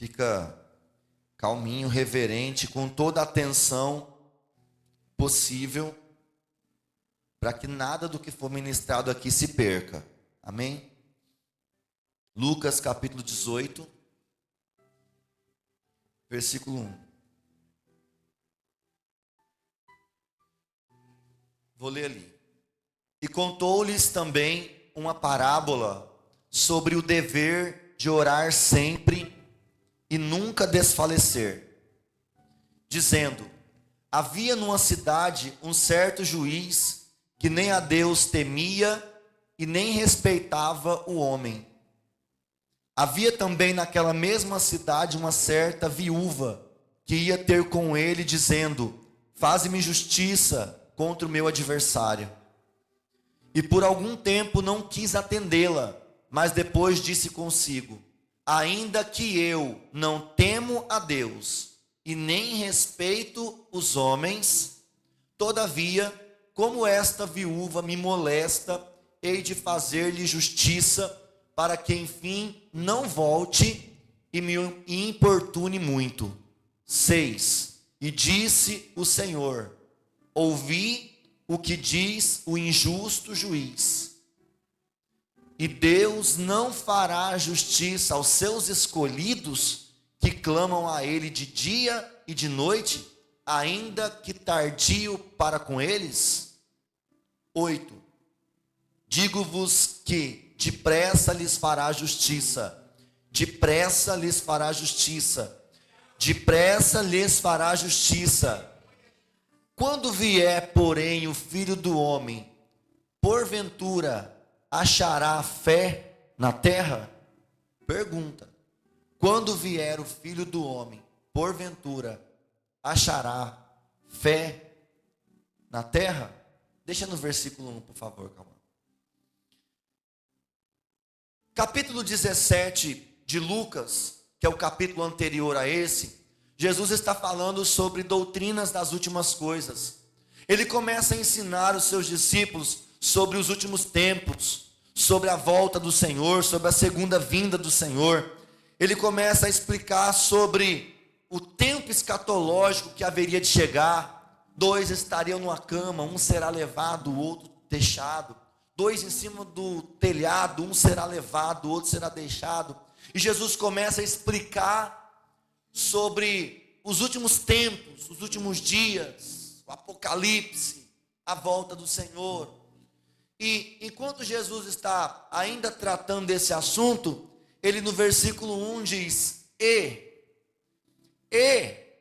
Fica calminho, reverente, com toda a atenção possível, para que nada do que for ministrado aqui se perca. Amém? Lucas capítulo 18, versículo 1. Vou ler ali. E contou-lhes também uma parábola sobre o dever de orar sempre e nunca desfalecer, dizendo: havia numa cidade um certo juiz que nem a Deus temia e nem respeitava o homem. Havia também naquela mesma cidade uma certa viúva que ia ter com ele, dizendo: faze-me justiça contra o meu adversário. E por algum tempo não quis atendê-la, mas depois disse consigo: ainda que eu não temo a Deus e nem respeito os homens, todavia, como esta viúva me molesta, hei de fazer-lhe justiça, para que enfim não volte e me importune muito. 6. E disse o Senhor: ouvi o que diz o injusto juiz. E Deus não fará justiça aos seus escolhidos que clamam a Ele de dia e de noite, ainda que tardio para com eles? 8. Digo-vos que depressa lhes fará justiça, depressa lhes fará justiça, depressa lhes fará justiça. Quando vier, porém, o Filho do Homem, porventura achará fé na terra? Pergunta. Quando vier o Filho do Homem, porventura achará fé na terra? Deixa no versículo 1, por favor, calma. Capítulo 17 de Lucas, que é o capítulo anterior a esse, Jesus está falando sobre doutrinas das últimas coisas. Ele começa a ensinar os seus discípulos sobre os últimos tempos, sobre a volta do Senhor, sobre a segunda vinda do Senhor. Ele começa a explicar sobre o tempo escatológico que haveria de chegar. 2 estariam numa cama, um será levado, o outro deixado. 2 em cima do telhado, um será levado, o outro será deixado. E Jesus começa a explicar sobre os últimos tempos, os últimos dias, o Apocalipse, a volta do Senhor. E enquanto Jesus está ainda tratando desse assunto, ele no versículo 1 diz: é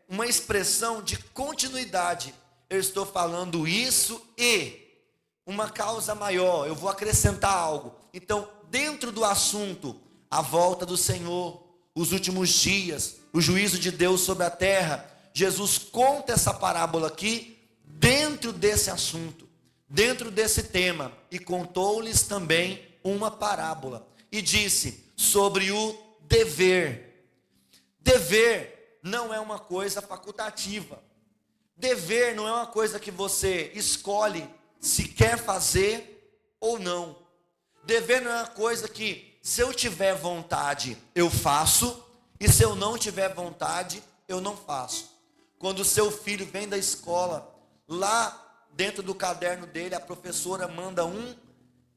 uma expressão de continuidade. Eu estou falando isso e uma causa maior, eu vou acrescentar algo. Então, dentro do assunto, a volta do Senhor, os últimos dias, o juízo de Deus sobre a terra, Jesus conta essa parábola aqui dentro desse assunto, dentro desse tema, e contou-lhes também uma parábola, e disse sobre o dever. Dever não é uma coisa facultativa, dever não é uma coisa que você escolhe se quer fazer ou não. Dever não é uma coisa que, se eu tiver vontade, eu faço, e se eu não tiver vontade, eu não faço. Quando o seu filho vem da escola, lá dentro do caderno dele, a professora manda um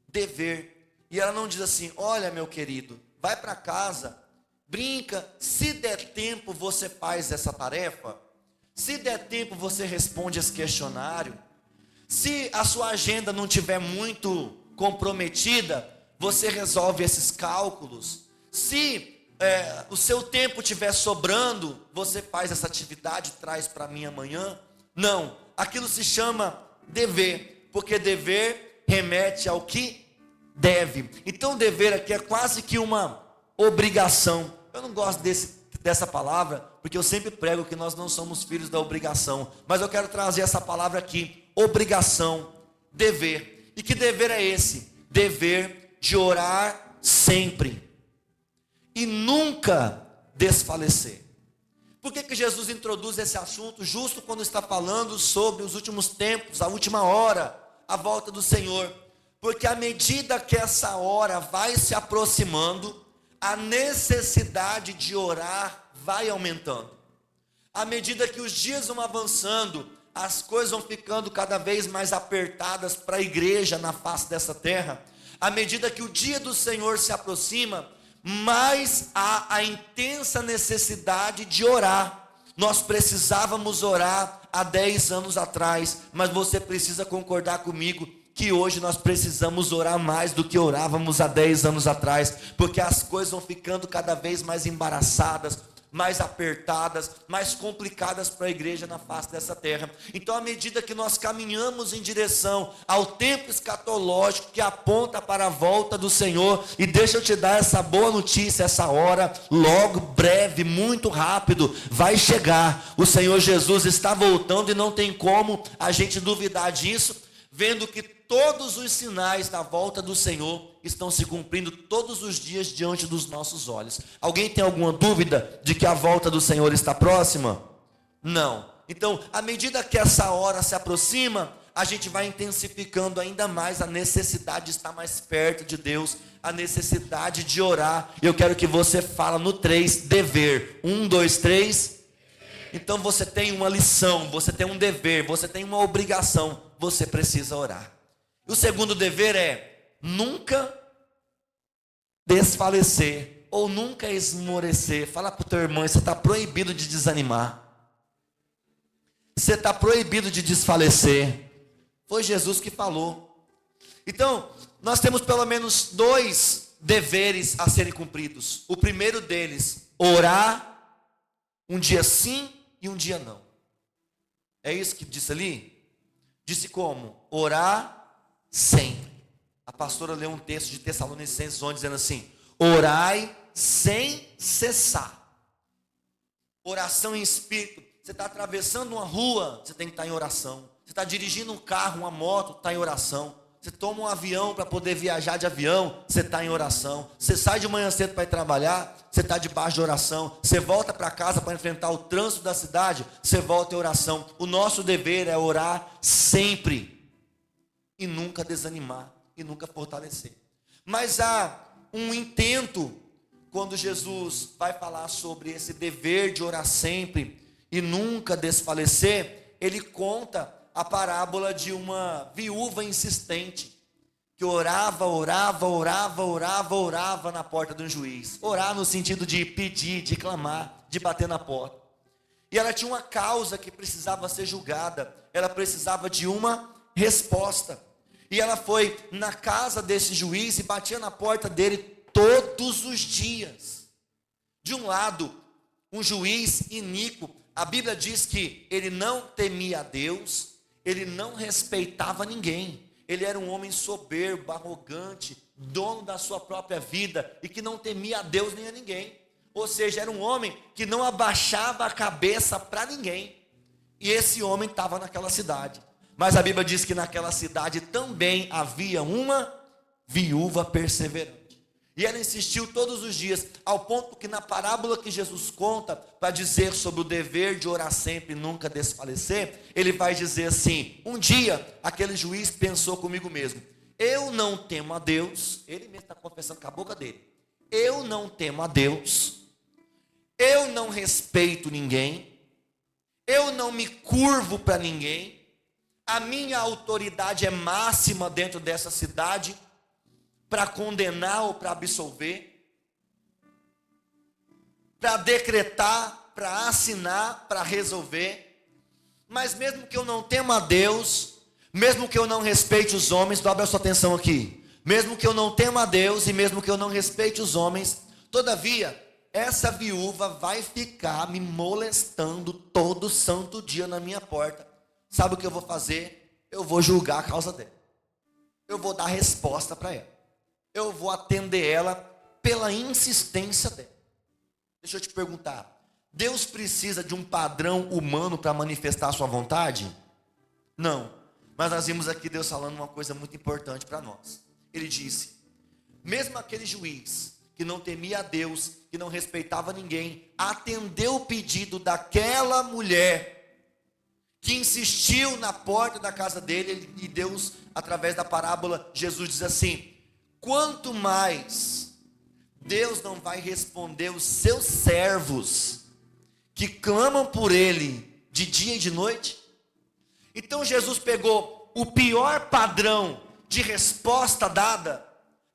dever, e ela não diz assim: olha, meu querido, vai para casa, brinca, se der tempo você faz essa tarefa, se der tempo você responde esse questionário, se a sua agenda não tiver muito comprometida, você resolve esses cálculos, se o seu tempo estiver sobrando, você faz essa atividade e traz para mim amanhã. Não, aquilo se chama dever, porque dever remete ao que deve. Então dever aqui é quase que uma obrigação. Eu não gosto dessa palavra, porque eu sempre prego que nós não somos filhos da obrigação, mas eu quero trazer essa palavra aqui: obrigação, dever. E que dever é esse? Dever de orar sempre e nunca desfalecer. Por que Jesus introduz esse assunto justo quando está falando sobre os últimos tempos, a última hora, a volta do Senhor? Porque à medida que essa hora vai se aproximando, a necessidade de orar vai aumentando. À medida que os dias vão avançando, as coisas vão ficando cada vez mais apertadas para a igreja na face dessa terra. À medida que o dia do Senhor se aproxima, mais há a intensa necessidade de orar. Nós precisávamos orar há 10 anos atrás, mas você precisa concordar comigo que hoje nós precisamos orar mais do que orávamos há 10 anos atrás, porque as coisas vão ficando cada vez mais embaraçadas, mais apertadas, mais complicadas para a igreja na face dessa terra. Então, à medida que nós caminhamos em direção ao tempo escatológico que aponta para a volta do Senhor, e deixa eu te dar essa boa notícia, essa hora, logo, breve, muito rápido, vai chegar. O Senhor Jesus está voltando e não tem como a gente duvidar disso, vendo que todos os sinais da volta do Senhor estão se cumprindo todos os dias diante dos nossos olhos. Alguém tem alguma dúvida de que a volta do Senhor está próxima? Não. Então, à medida que essa hora se aproxima, a gente vai intensificando ainda mais a necessidade de estar mais perto de Deus, a necessidade de orar. Eu quero que você fale no 3, dever. 1, 2, 3. Então você tem uma lição, você tem um dever, você tem uma obrigação, você precisa orar. O segundo dever é nunca desfalecer ou nunca esmorecer. Fala para o teu irmão, você está proibido de desanimar. Você está proibido de desfalecer. Foi Jesus que falou. Então, nós temos pelo menos 2 deveres a serem cumpridos. O primeiro deles, orar um dia sim e um dia não. É isso que disse ali? Disse como? Orar sempre. A pastora leu um texto de Tessalonicenses 1 dizendo assim: orai sem cessar. Oração em espírito. Você está atravessando uma rua, você tem que estar em oração. Você está dirigindo um carro, uma moto, está em oração. Você toma um avião para poder viajar de avião, você está em oração. Você sai de manhã cedo para ir trabalhar, você está debaixo de oração. Você volta para casa para enfrentar o trânsito da cidade, você volta em oração. O nosso dever é orar sempre e nunca desanimar e nunca fortalecer. Mas há um intento quando Jesus vai falar sobre esse dever de orar sempre e nunca desfalecer. Ele conta a parábola de uma viúva insistente que orava na porta de um juiz. Orar no sentido de pedir, de clamar, de bater na porta. E ela tinha uma causa que precisava ser julgada. Ela precisava de uma resposta. E ela foi na casa desse juiz e batia na porta dele todos os dias. De um lado, um juiz iníquo. A Bíblia diz que ele não temia a Deus, ele não respeitava ninguém. Ele era um homem soberbo, arrogante, dono da sua própria vida e que não temia a Deus nem a ninguém. Ou seja, era um homem que não abaixava a cabeça para ninguém. E esse homem estava naquela cidade. Mas a Bíblia diz que naquela cidade também havia uma viúva perseverante. E ela insistiu todos os dias, ao ponto que na parábola que Jesus conta, para dizer sobre o dever de orar sempre e nunca desfalecer, ele vai dizer assim: um dia aquele juiz pensou comigo mesmo, eu não temo a Deus, ele mesmo está confessando com a boca dele, eu não temo a Deus, eu não respeito ninguém, eu não me curvo para ninguém, a minha autoridade é máxima dentro dessa cidade, para condenar ou para absolver, para decretar, para assinar, para resolver. Mas mesmo que eu não tema a Deus, mesmo que eu não respeite os homens, dobra a sua atenção aqui, mesmo que eu não tema a Deus e mesmo que eu não respeite os homens, todavia, essa viúva vai ficar me molestando todo santo dia na minha porta. Sabe o que eu vou fazer? Eu vou julgar a causa dela, eu vou dar resposta para ela. Eu vou atender ela pela insistência dela. Deixa eu te perguntar, Deus precisa de um padrão humano para manifestar a sua vontade? Não, mas nós vimos aqui Deus falando uma coisa muito importante para nós. Ele disse, mesmo aquele juiz que não temia a Deus, que não respeitava ninguém, atendeu o pedido daquela mulher que insistiu na porta da casa dele. E Deus, através da parábola, Jesus diz assim: quanto mais Deus não vai responder os seus servos que clamam por Ele de dia e de noite? Então Jesus pegou o pior padrão de resposta dada,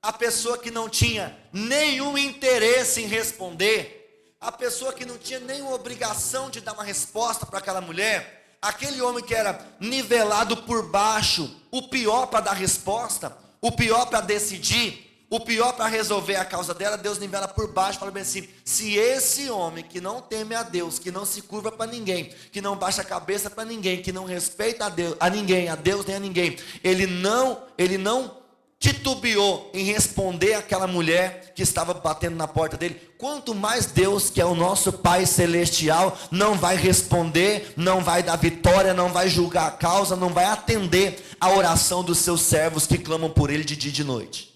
a pessoa que não tinha nenhum interesse em responder, a pessoa que não tinha nenhuma obrigação de dar uma resposta para aquela mulher, aquele homem que era nivelado por baixo, o pior para dar resposta, o pior para decidir, o pior para resolver a causa dela, Deus nivela por baixo, fala bem assim: se esse homem que não teme a Deus, que não se curva para ninguém, que não baixa a cabeça para ninguém, que não respeita a ninguém, a Deus nem a ninguém, ele não titubeou em responder àquela mulher que estava batendo na porta dele, quanto mais Deus, que é o nosso Pai Celestial, não vai responder, não vai dar vitória, não vai julgar a causa, não vai atender a oração dos seus servos que clamam por Ele de dia e de noite.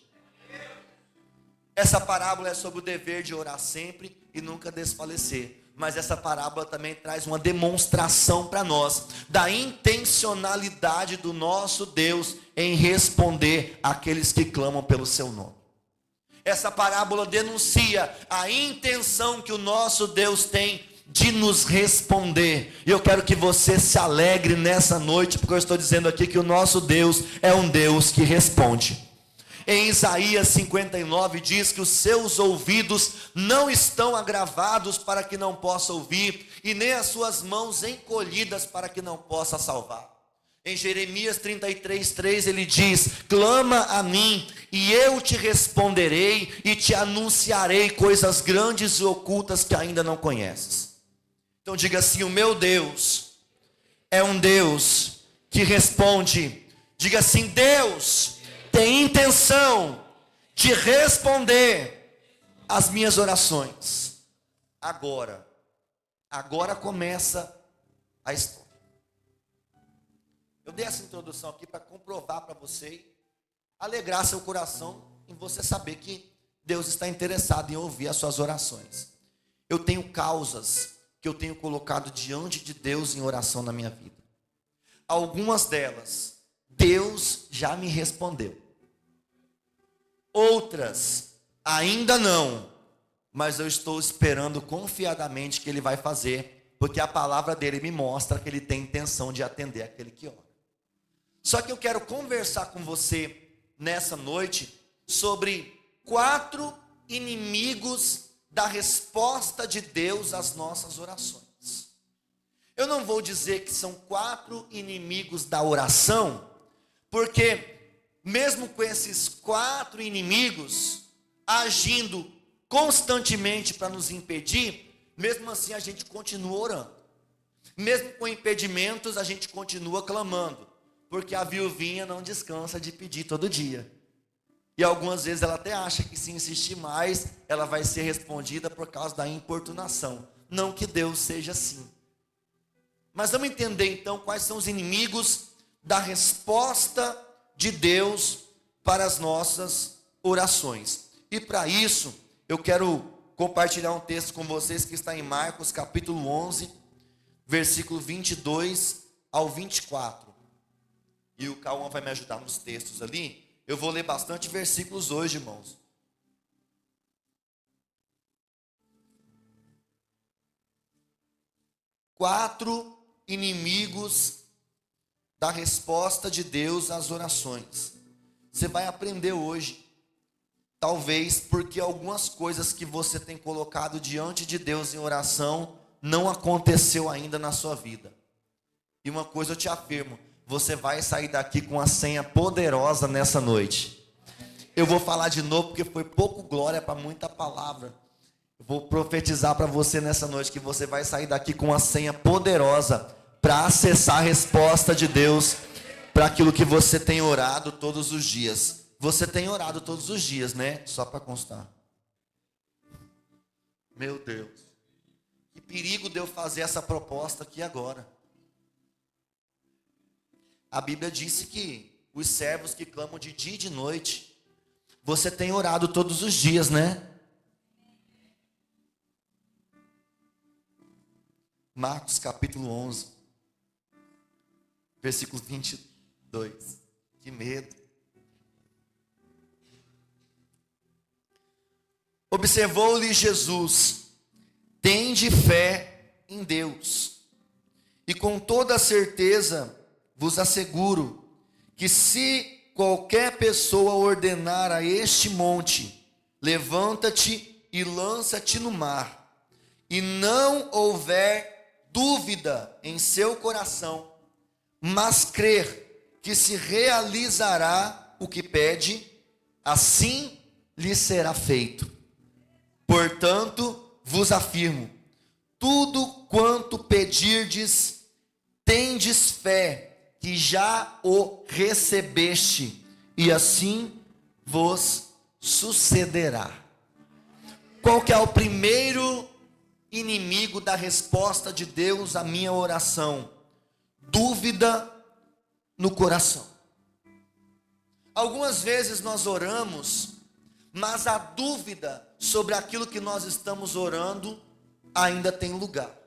Essa parábola é sobre o dever de orar sempre e nunca desfalecer. Mas essa parábola também traz uma demonstração para nós da intencionalidade do nosso Deus em responder àqueles que clamam pelo seu nome. Essa parábola denuncia a intenção que o nosso Deus tem de nos responder. E eu quero que você se alegre nessa noite, porque eu estou dizendo aqui que o nosso Deus é um Deus que responde. Em Isaías 59 diz que os seus ouvidos não estão agravados para que não possa ouvir, e nem as suas mãos encolhidas para que não possa salvar. Em Jeremias 33:3 ele diz: clama a mim e eu te responderei e te anunciarei coisas grandes e ocultas que ainda não conheces. Então diga assim: o meu Deus é um Deus que responde. Diga assim: Deus tem intenção de responder as minhas orações. Agora começa a história. Eu dei essa introdução aqui para comprovar para você, alegrar seu coração em você saber que Deus está interessado em ouvir as suas orações. Eu tenho causas que eu tenho colocado diante de Deus em oração na minha vida. Algumas delas Deus já me respondeu. Outras, ainda não. Mas eu estou esperando confiadamente que Ele vai fazer, porque a palavra dEle me mostra que Ele tem intenção de atender aquele que ora. Só que eu quero conversar com você nessa noite sobre 4 inimigos da resposta de Deus às nossas orações. Eu não vou dizer que são 4 inimigos da oração, porque mesmo com esses 4 inimigos agindo constantemente para nos impedir, mesmo assim a gente continua orando. Mesmo com impedimentos, a gente continua clamando, porque a viuvinha não descansa de pedir todo dia. E algumas vezes ela até acha que se insistir mais, ela vai ser respondida por causa da importunação. Não que Deus seja assim. Mas vamos entender então quais são os inimigos da resposta de Deus para as nossas orações. E para isso, eu quero compartilhar um texto com vocês que está em Marcos capítulo 11, versículo 22 ao 24. E o Cauã vai me ajudar nos textos ali. Eu vou ler bastante versículos hoje, irmãos. Quatro inimigos da resposta de Deus às orações. Você vai aprender hoje, talvez porque algumas coisas que você tem colocado diante de Deus em oração não aconteceu ainda na sua vida. E uma coisa eu te afirmo, você vai sair daqui com uma senha poderosa nessa noite. Eu vou falar de novo porque foi pouco glória para muita palavra. Eu vou profetizar para você nessa noite que você vai sair daqui com uma senha poderosa para acessar a resposta de Deus para aquilo que você tem orado todos os dias. Você tem orado todos os dias, né? Só para constar. Meu Deus. Que perigo de eu fazer essa proposta aqui agora. A Bíblia disse que os servos que clamam de dia e de noite, você tem orado todos os dias, né? Marcos capítulo 11, versículo 22. Que medo. Observou-lhe Jesus: tende fé em Deus. E com toda certeza vos asseguro que se qualquer pessoa ordenar a este monte: levanta-te e lança-te no mar, e não houver dúvida em seu coração, mas crer que se realizará o que pede, assim lhe será feito. Portanto, vos afirmo: tudo quanto pedirdes, tendes fé que já o recebeste, e assim vos sucederá. Qual que é o primeiro inimigo da resposta de Deus à minha oração? Dúvida no coração. Algumas vezes nós oramos, mas a dúvida sobre aquilo que nós estamos orando ainda tem lugar.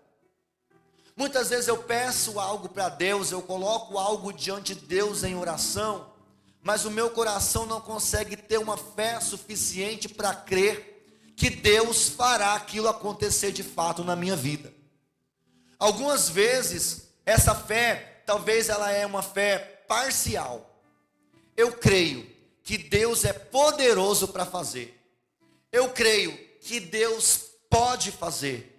Muitas vezes eu peço algo para Deus, eu coloco algo diante de Deus em oração, mas o meu coração não consegue ter uma fé suficiente para crer que Deus fará aquilo acontecer de fato na minha vida. Algumas vezes essa fé, talvez ela é uma fé parcial. Eu creio que Deus é poderoso para fazer. Eu creio que Deus pode fazer.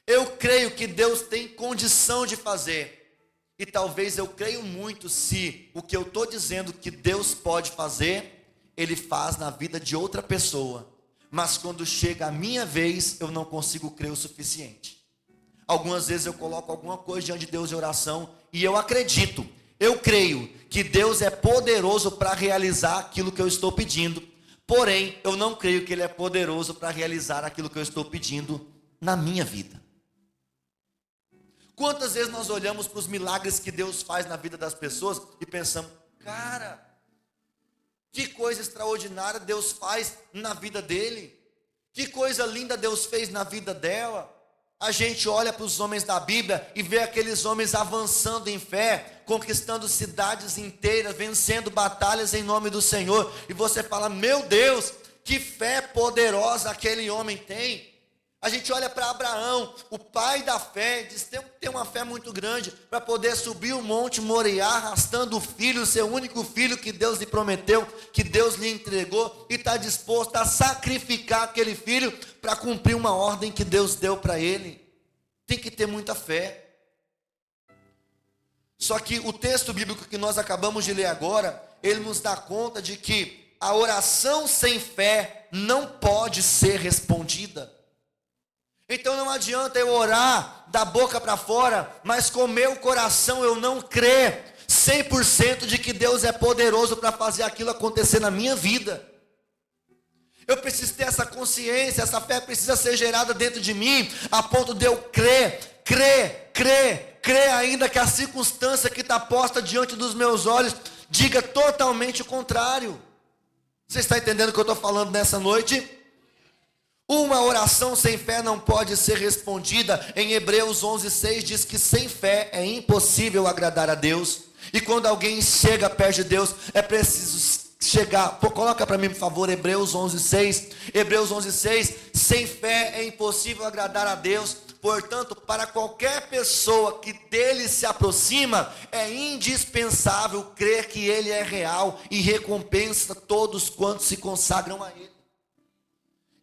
Eu creio que Deus tem condição de fazer. E talvez eu creio muito se o que eu estou dizendo que Deus pode fazer, Ele faz na vida de outra pessoa. Mas quando chega a minha vez, eu não consigo crer o suficiente. Algumas vezes eu coloco alguma coisa diante de Deus em oração e eu acredito, eu creio que Deus é poderoso para realizar aquilo que eu estou pedindo. Porém, eu não creio que Ele é poderoso para realizar aquilo que eu estou pedindo na minha vida. Quantas vezes nós olhamos para os milagres que Deus faz na vida das pessoas e pensamos: cara, que coisa extraordinária Deus faz na vida dele, que coisa linda Deus fez na vida dela. A gente olha para os homens da Bíblia e vê aqueles homens avançando em fé, conquistando cidades inteiras, vencendo batalhas em nome do Senhor, e você fala: meu Deus, que fé poderosa aquele homem tem. A gente olha para Abraão, o pai da fé, diz que tem uma fé muito grande para poder subir o monte Moriá, arrastando o filho, o seu único filho que Deus lhe prometeu, que Deus lhe entregou, e está disposto a sacrificar aquele filho para cumprir uma ordem que Deus deu para ele. Tem que ter muita fé. Só que o texto bíblico que nós acabamos de ler agora, ele nos dá conta de que a oração sem fé não pode ser respondida. Então não adianta eu orar da boca para fora, mas com meu coração eu não crer 100% de que Deus é poderoso para fazer aquilo acontecer na minha vida. Eu preciso ter essa consciência, essa fé precisa ser gerada dentro de mim, a ponto de eu crer ainda que a circunstância que está posta diante dos meus olhos diga totalmente o contrário. Você está entendendo o que eu estou falando nessa noite? Uma oração sem fé não pode ser respondida. Em Hebreus 11:6 diz que sem fé é impossível agradar a Deus. E quando alguém chega perto de Deus, é preciso chegar. Coloca para mim, por favor, Hebreus 11:6. Hebreus 11:6. Sem fé é impossível agradar a Deus. Portanto, para qualquer pessoa que dele se aproxima, é indispensável crer que ele é real e recompensa todos quantos se consagram a ele.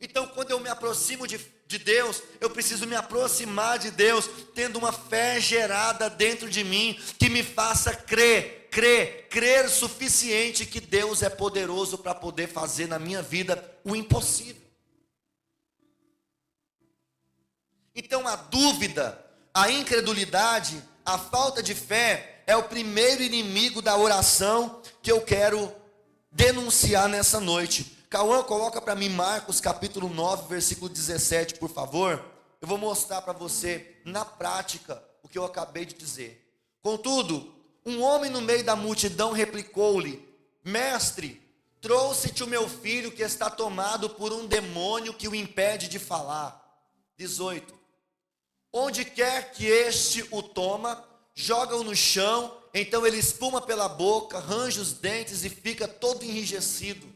Então, quando eu me aproximo de Deus, eu preciso me aproximar de Deus, tendo uma fé gerada dentro de mim, que me faça crer suficiente que Deus é poderoso para poder fazer na minha vida o impossível. Então, a dúvida, a incredulidade, a falta de fé é o primeiro inimigo da oração que eu quero denunciar nessa noite. Cauã, coloca para mim Marcos capítulo 9, versículo 17, por favor. Eu vou mostrar para você, na prática, o que eu acabei de dizer. Contudo, um homem no meio da multidão replicou-lhe: mestre, trouxe-te o meu filho que está tomado por um demônio que o impede de falar. 18. Onde quer que este o toma, joga-o no chão, então ele espuma pela boca, range os dentes e fica todo enrijecido.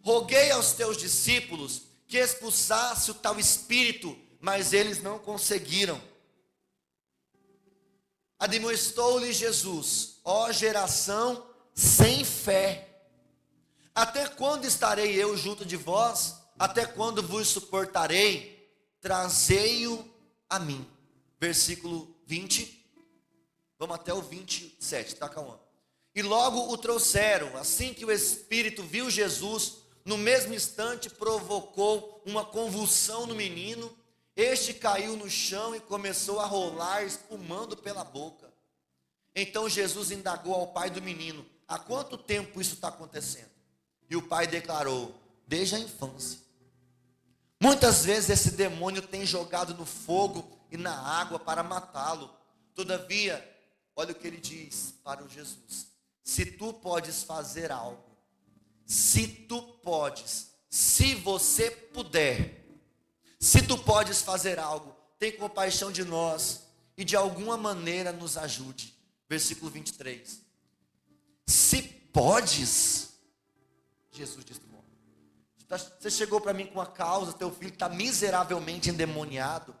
Roguei aos teus discípulos que expulsasse o tal espírito, mas eles não conseguiram. Admoestou-lhe Jesus: ó geração sem fé, até quando estarei eu junto de vós? Até quando vos suportarei? Trazei-o a mim. Versículo 20, vamos até o 27, tá, calma. E logo o trouxeram. Assim que o espírito viu Jesus, no mesmo instante provocou uma convulsão no menino. Este caiu no chão e começou a rolar, espumando pela boca. Então Jesus indagou ao pai do menino: há quanto tempo isso está acontecendo? E o pai declarou: desde a infância. Muitas vezes esse demônio tem jogado no fogo e na água para matá-lo. Todavia, olha o que ele diz para o Jesus: se tu podes fazer algo, se tu podes, se você puder, se tu podes fazer algo, tem compaixão de nós e de alguma maneira nos ajude. Versículo 23. Se podes, Jesus disse: você chegou para mim com uma causa, teu filho está miseravelmente endemoniado,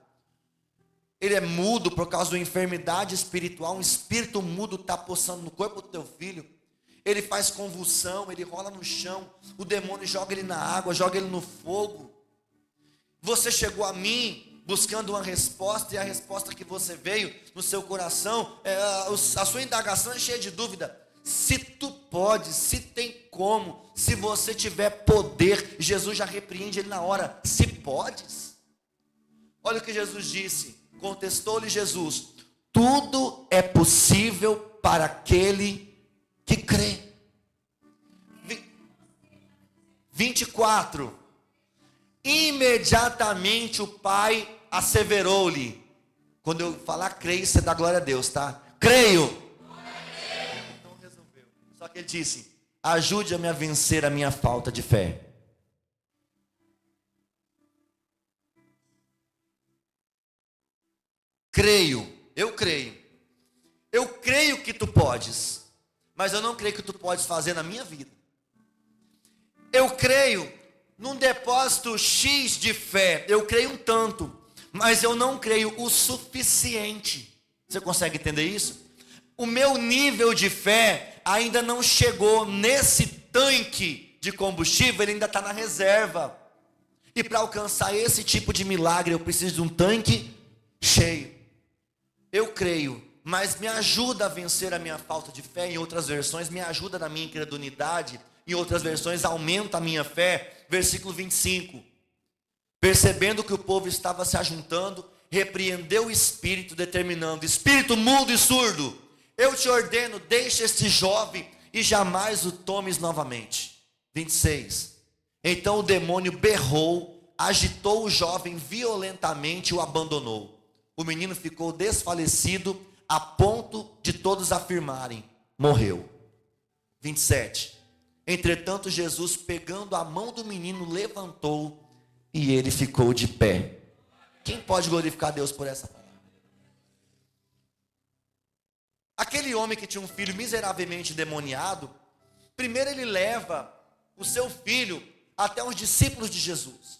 ele é mudo por causa de uma enfermidade espiritual, um espírito mudo está possando no corpo do teu filho, ele faz convulsão, ele rola no chão, o demônio joga ele na água, joga ele no fogo. Você chegou a mim buscando uma resposta, e a resposta que você veio no seu coração, a sua indagação é cheia de dúvida. Se tu pode, se tem como, se você tiver poder, Jesus já repreende ele na hora. Se podes. Olha o que Jesus disse. Contestou-lhe Jesus: tudo é possível para aquele que crê. 24. Imediatamente o pai asseverou-lhe. Quando eu falar creio, você dá glória a Deus, tá? Creio. Só que ele disse: ajude-me a vencer a minha falta de fé. Creio, eu creio. Eu creio que tu podes, mas eu não creio que tu podes fazer na minha vida. Eu creio num depósito X de fé, eu creio um tanto, mas eu não creio o suficiente. Você consegue entender isso? O meu nível de fé ainda não chegou nesse tanque de combustível, ele ainda está na reserva. E para alcançar esse tipo de milagre, eu preciso de um tanque cheio. Eu creio, mas me ajuda a vencer a minha falta de fé. Em outras versões, me ajuda na minha incredulidade. Em outras versões, aumenta a minha fé. Versículo 25. Percebendo que o povo estava se ajuntando, repreendeu o espírito, determinando: espírito mudo e surdo, eu te ordeno, deixa este jovem e jamais o tomes novamente. 26. Então o demônio berrou, agitou o jovem violentamente e o abandonou. O menino ficou desfalecido, a ponto de todos afirmarem: morreu. 27. Entretanto Jesus, pegando a mão do menino, levantou e ele ficou de pé. Quem pode glorificar a Deus por essa palavra? Aquele homem que tinha um filho miseravelmente endemoniado, primeiro ele leva o seu filho até os discípulos de Jesus.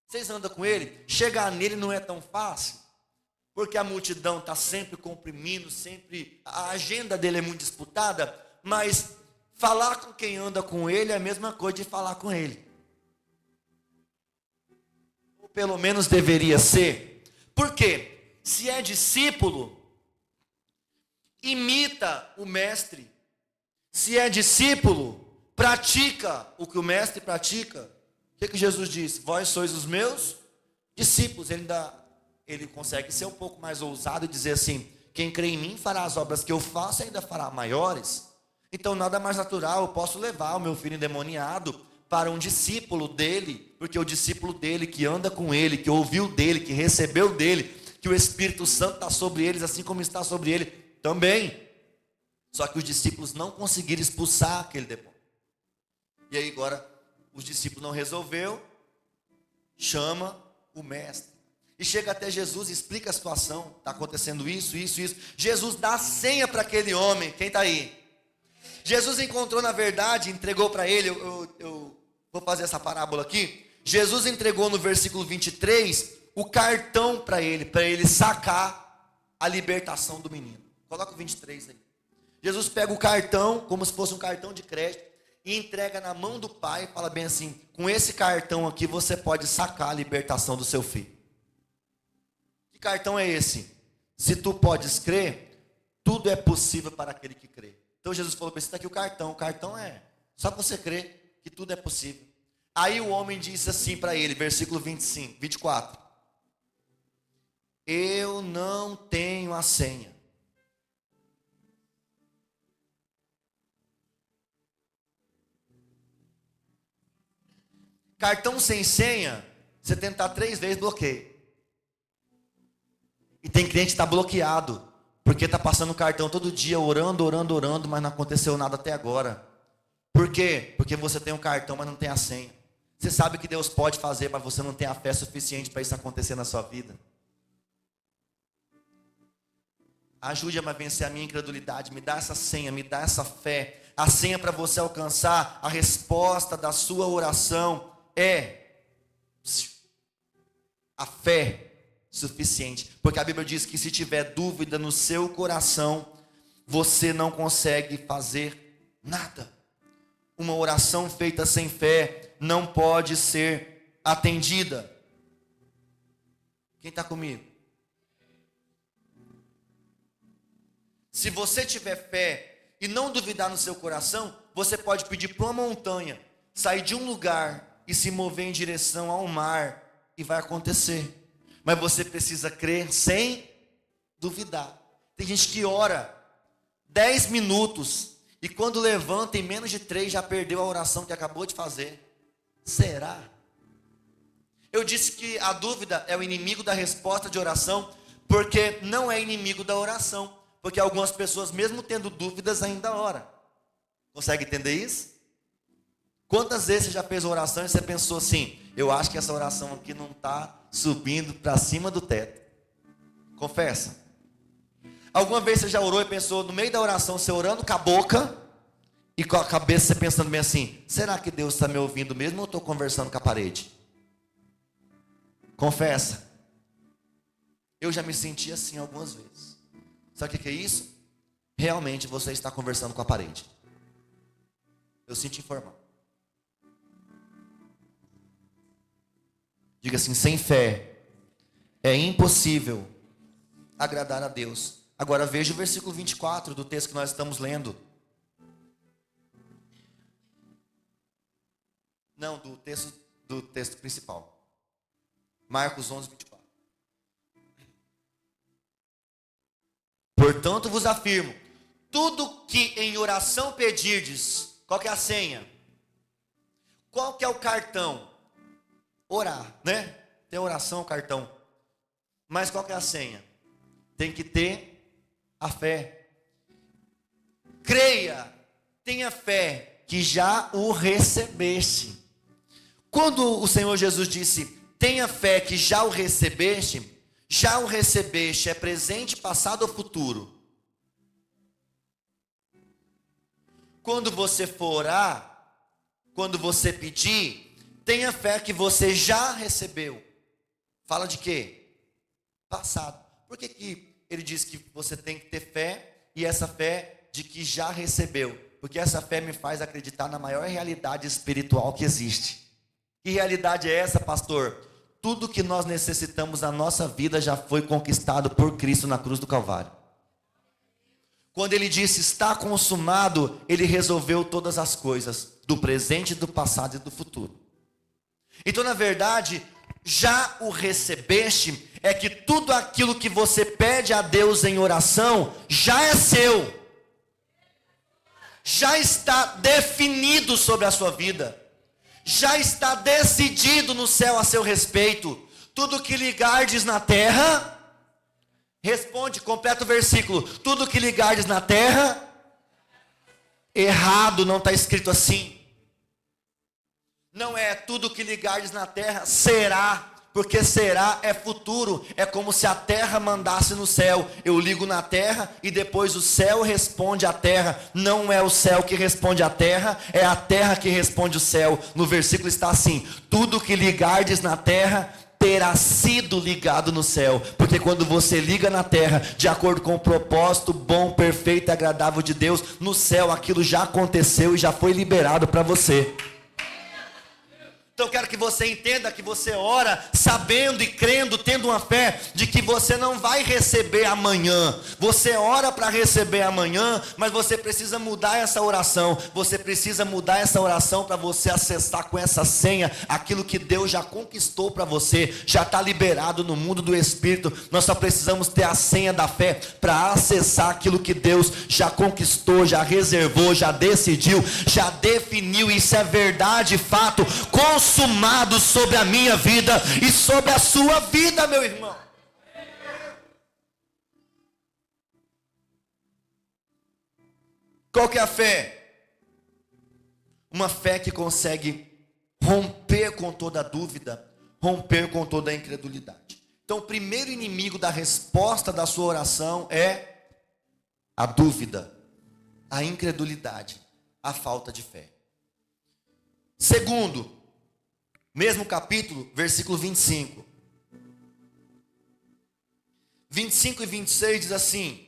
Vocês andam com ele? Chegar nele não é tão fácil, porque a multidão está sempre comprimindo, sempre, a agenda dele é muito disputada, mas falar com quem anda com ele é a mesma coisa de falar com ele. Ou pelo menos deveria ser. Por quê? Se é discípulo, imita o mestre. Se é discípulo, pratica o que o mestre pratica. O que Jesus disse? Vós sois os meus discípulos. Ele consegue ser um pouco mais ousado e dizer assim: quem crê em mim fará as obras que eu faço e ainda fará maiores. Então nada mais natural, eu posso levar o meu filho endemoniado para um discípulo dele, porque o discípulo dele que anda com ele, que ouviu dele, que recebeu dele, que o Espírito Santo está sobre eles assim como está sobre ele também. Só que os discípulos não conseguiram expulsar aquele demônio. E aí agora os discípulos não resolveu, chama o mestre. E chega até Jesus e explica a situação. Está acontecendo isso, isso, isso. Jesus dá a senha para aquele homem. Quem está aí? Jesus encontrou na verdade, entregou para ele. Eu vou fazer essa parábola aqui. Jesus entregou no versículo 23 o cartão para ele sacar a libertação do menino. Coloca o 23 aí. Jesus pega o cartão, como se fosse um cartão de crédito, e entrega na mão do pai e fala bem assim: com esse cartão aqui você pode sacar a libertação do seu filho. Que cartão é esse? Se tu podes crer, tudo é possível para aquele que crê. Então Jesus falou para ele: está aqui o cartão é só você crer que tudo é possível. Aí o homem disse assim para ele, versículo 24: eu não tenho a senha. Cartão sem senha, você tentar 3 vezes, bloqueia. E tem cliente que está bloqueado, porque está passando o cartão todo dia, orando, mas não aconteceu nada até agora. Por quê? Porque você tem um cartão, mas não tem a senha. Você sabe que Deus pode fazer, mas você não tem a fé suficiente para isso acontecer na sua vida. Ajude-me a vencer a minha incredulidade, me dá essa senha, me dá essa fé. A senha para você alcançar a resposta da sua oração é a fé suficiente. Porque a Bíblia diz que se tiver dúvida no seu coração, você não consegue fazer nada. Uma oração feita sem fé não pode ser atendida. Quem está comigo? Se você tiver fé e não duvidar no seu coração, você pode pedir para uma montanha sair de um lugar e se mover em direção ao mar, e vai acontecer. Mas você precisa crer sem duvidar. Tem gente que ora 10 minutos e quando levanta em menos de 3 já perdeu a oração que acabou de fazer. Será? Eu disse que a dúvida é o inimigo da resposta de oração, porque não é inimigo da oração. Porque algumas pessoas, mesmo tendo dúvidas, ainda oram. Consegue entender isso? Quantas vezes você já fez uma oração e você pensou assim: eu acho que essa oração aqui não está subindo para cima do teto? Confessa. Alguma vez você já orou e pensou, no meio da oração, você orando com a boca e com a cabeça você pensando bem assim: será que Deus está me ouvindo mesmo ou eu estou conversando com a parede? Confessa. Eu já me senti assim algumas vezes. Sabe o que é isso? Realmente você está conversando com a parede. Eu sinto informar. Diga assim: sem fé é impossível agradar a Deus. Agora veja o versículo 24 do texto que nós estamos lendo. Não, do texto principal. Marcos 11, 24. Portanto vos afirmo, tudo que em oração pedirdes, qual que é a senha? Qual que é o cartão? Orar, né? Tem oração, cartão. Mas qual que é a senha? Tem que ter a fé. Creia, tenha fé, que já o recebeste. Quando o Senhor Jesus disse, tenha fé que já o recebeste é presente, passado ou futuro? Quando você for orar, quando você pedir, tenha fé que você já recebeu. Fala de quê? Passado. Por que ele diz que você tem que ter fé, e essa fé de que já recebeu? Porque essa fé me faz acreditar na maior realidade espiritual que existe. Que realidade é essa, pastor? Tudo que nós necessitamos na nossa vida já foi conquistado por Cristo na cruz do Calvário. Quando ele disse está consumado, ele resolveu todas as coisas, do presente, do passado e do futuro. Então, na verdade, já o recebeste, é que tudo aquilo que você pede a Deus em oração, já é seu. Já está definido sobre a sua vida. Já está decidido no céu a seu respeito. Tudo que ligardes na terra, responde, completa o versículo. Tudo que ligardes na terra, errado, não está escrito assim. Não é tudo que ligardes na terra será, porque será é futuro, é como se a terra mandasse no céu. Eu ligo na terra e depois o céu responde à terra. Não é o céu que responde à terra, é a terra que responde o céu. No versículo está assim: tudo que ligardes na terra terá sido ligado no céu, porque quando você liga na terra, de acordo com o propósito bom, perfeito e agradável de Deus, no céu aquilo já aconteceu e já foi liberado para você. Então eu quero que você entenda que você ora sabendo e crendo, tendo uma fé de que você não vai receber amanhã. Você ora para receber amanhã, mas você precisa mudar essa oração. Você precisa mudar essa oração para você acessar com essa senha aquilo que Deus já conquistou para você, já está liberado no mundo do Espírito. Nós só precisamos ter a senha da fé para acessar aquilo que Deus já conquistou, já reservou, já decidiu, já definiu. Isso é verdade, fato, consumado sobre a minha vida e sobre a sua vida, meu irmão. Qual que é a fé? Uma fé que consegue romper com toda dúvida, romper com toda incredulidade. Então, o primeiro inimigo da resposta da sua oração é a dúvida, a incredulidade, a falta de fé. Segundo, mesmo capítulo, versículo 25. 25 e 26 diz assim: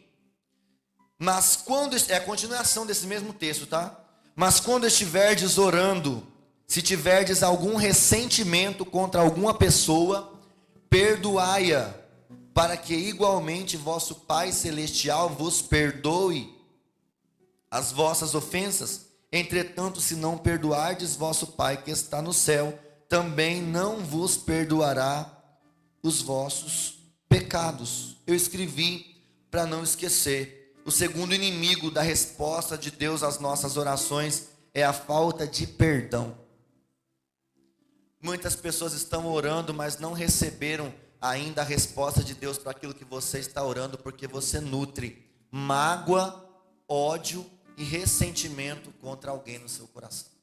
mas quando, é a continuação desse mesmo texto, tá? Mas quando estiverdes orando, se tiverdes algum ressentimento contra alguma pessoa, perdoai-a, para que igualmente vosso Pai Celestial vos perdoe as vossas ofensas. Entretanto, se não perdoardes, vosso Pai que está no céu também não vos perdoará os vossos pecados. Eu escrevi para não esquecer. O segundo inimigo da resposta de Deus às nossas orações é a falta de perdão. Muitas pessoas estão orando, mas não receberam ainda a resposta de Deus para aquilo que você está orando, porque você nutre mágoa, ódio e ressentimento contra alguém no seu coração.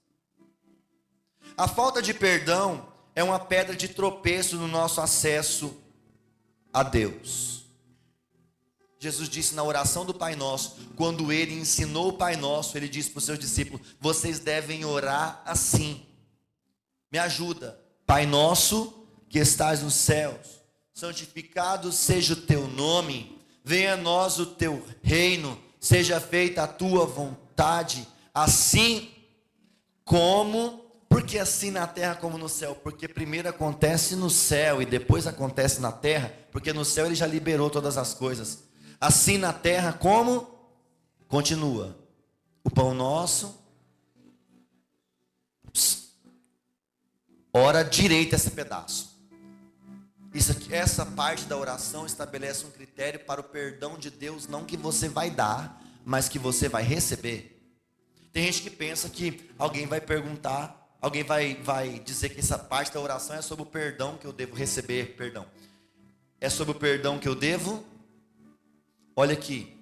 A falta de perdão é uma pedra de tropeço no nosso acesso a Deus. Jesus disse na oração do Pai Nosso, quando ele ensinou o Pai Nosso, ele disse para os seus discípulos: vocês devem orar assim. Me ajuda. Pai nosso que estás nos céus, santificado seja o teu nome, venha a nós o teu reino, seja feita a tua vontade, assim como... Porque assim na terra como no céu? Porque primeiro acontece no céu e depois acontece na terra, porque no céu ele já liberou todas as coisas. Assim na terra como? Continua. O pão nosso. Ora direita esse pedaço. Isso aqui, essa parte da oração estabelece um critério para o perdão de Deus, não que você vai dar, mas que você vai receber. Tem gente que pensa que alguém vai perguntar, alguém vai dizer que essa parte da oração é sobre o perdão que eu devo receber, perdão. É sobre o perdão que eu devo. Olha aqui.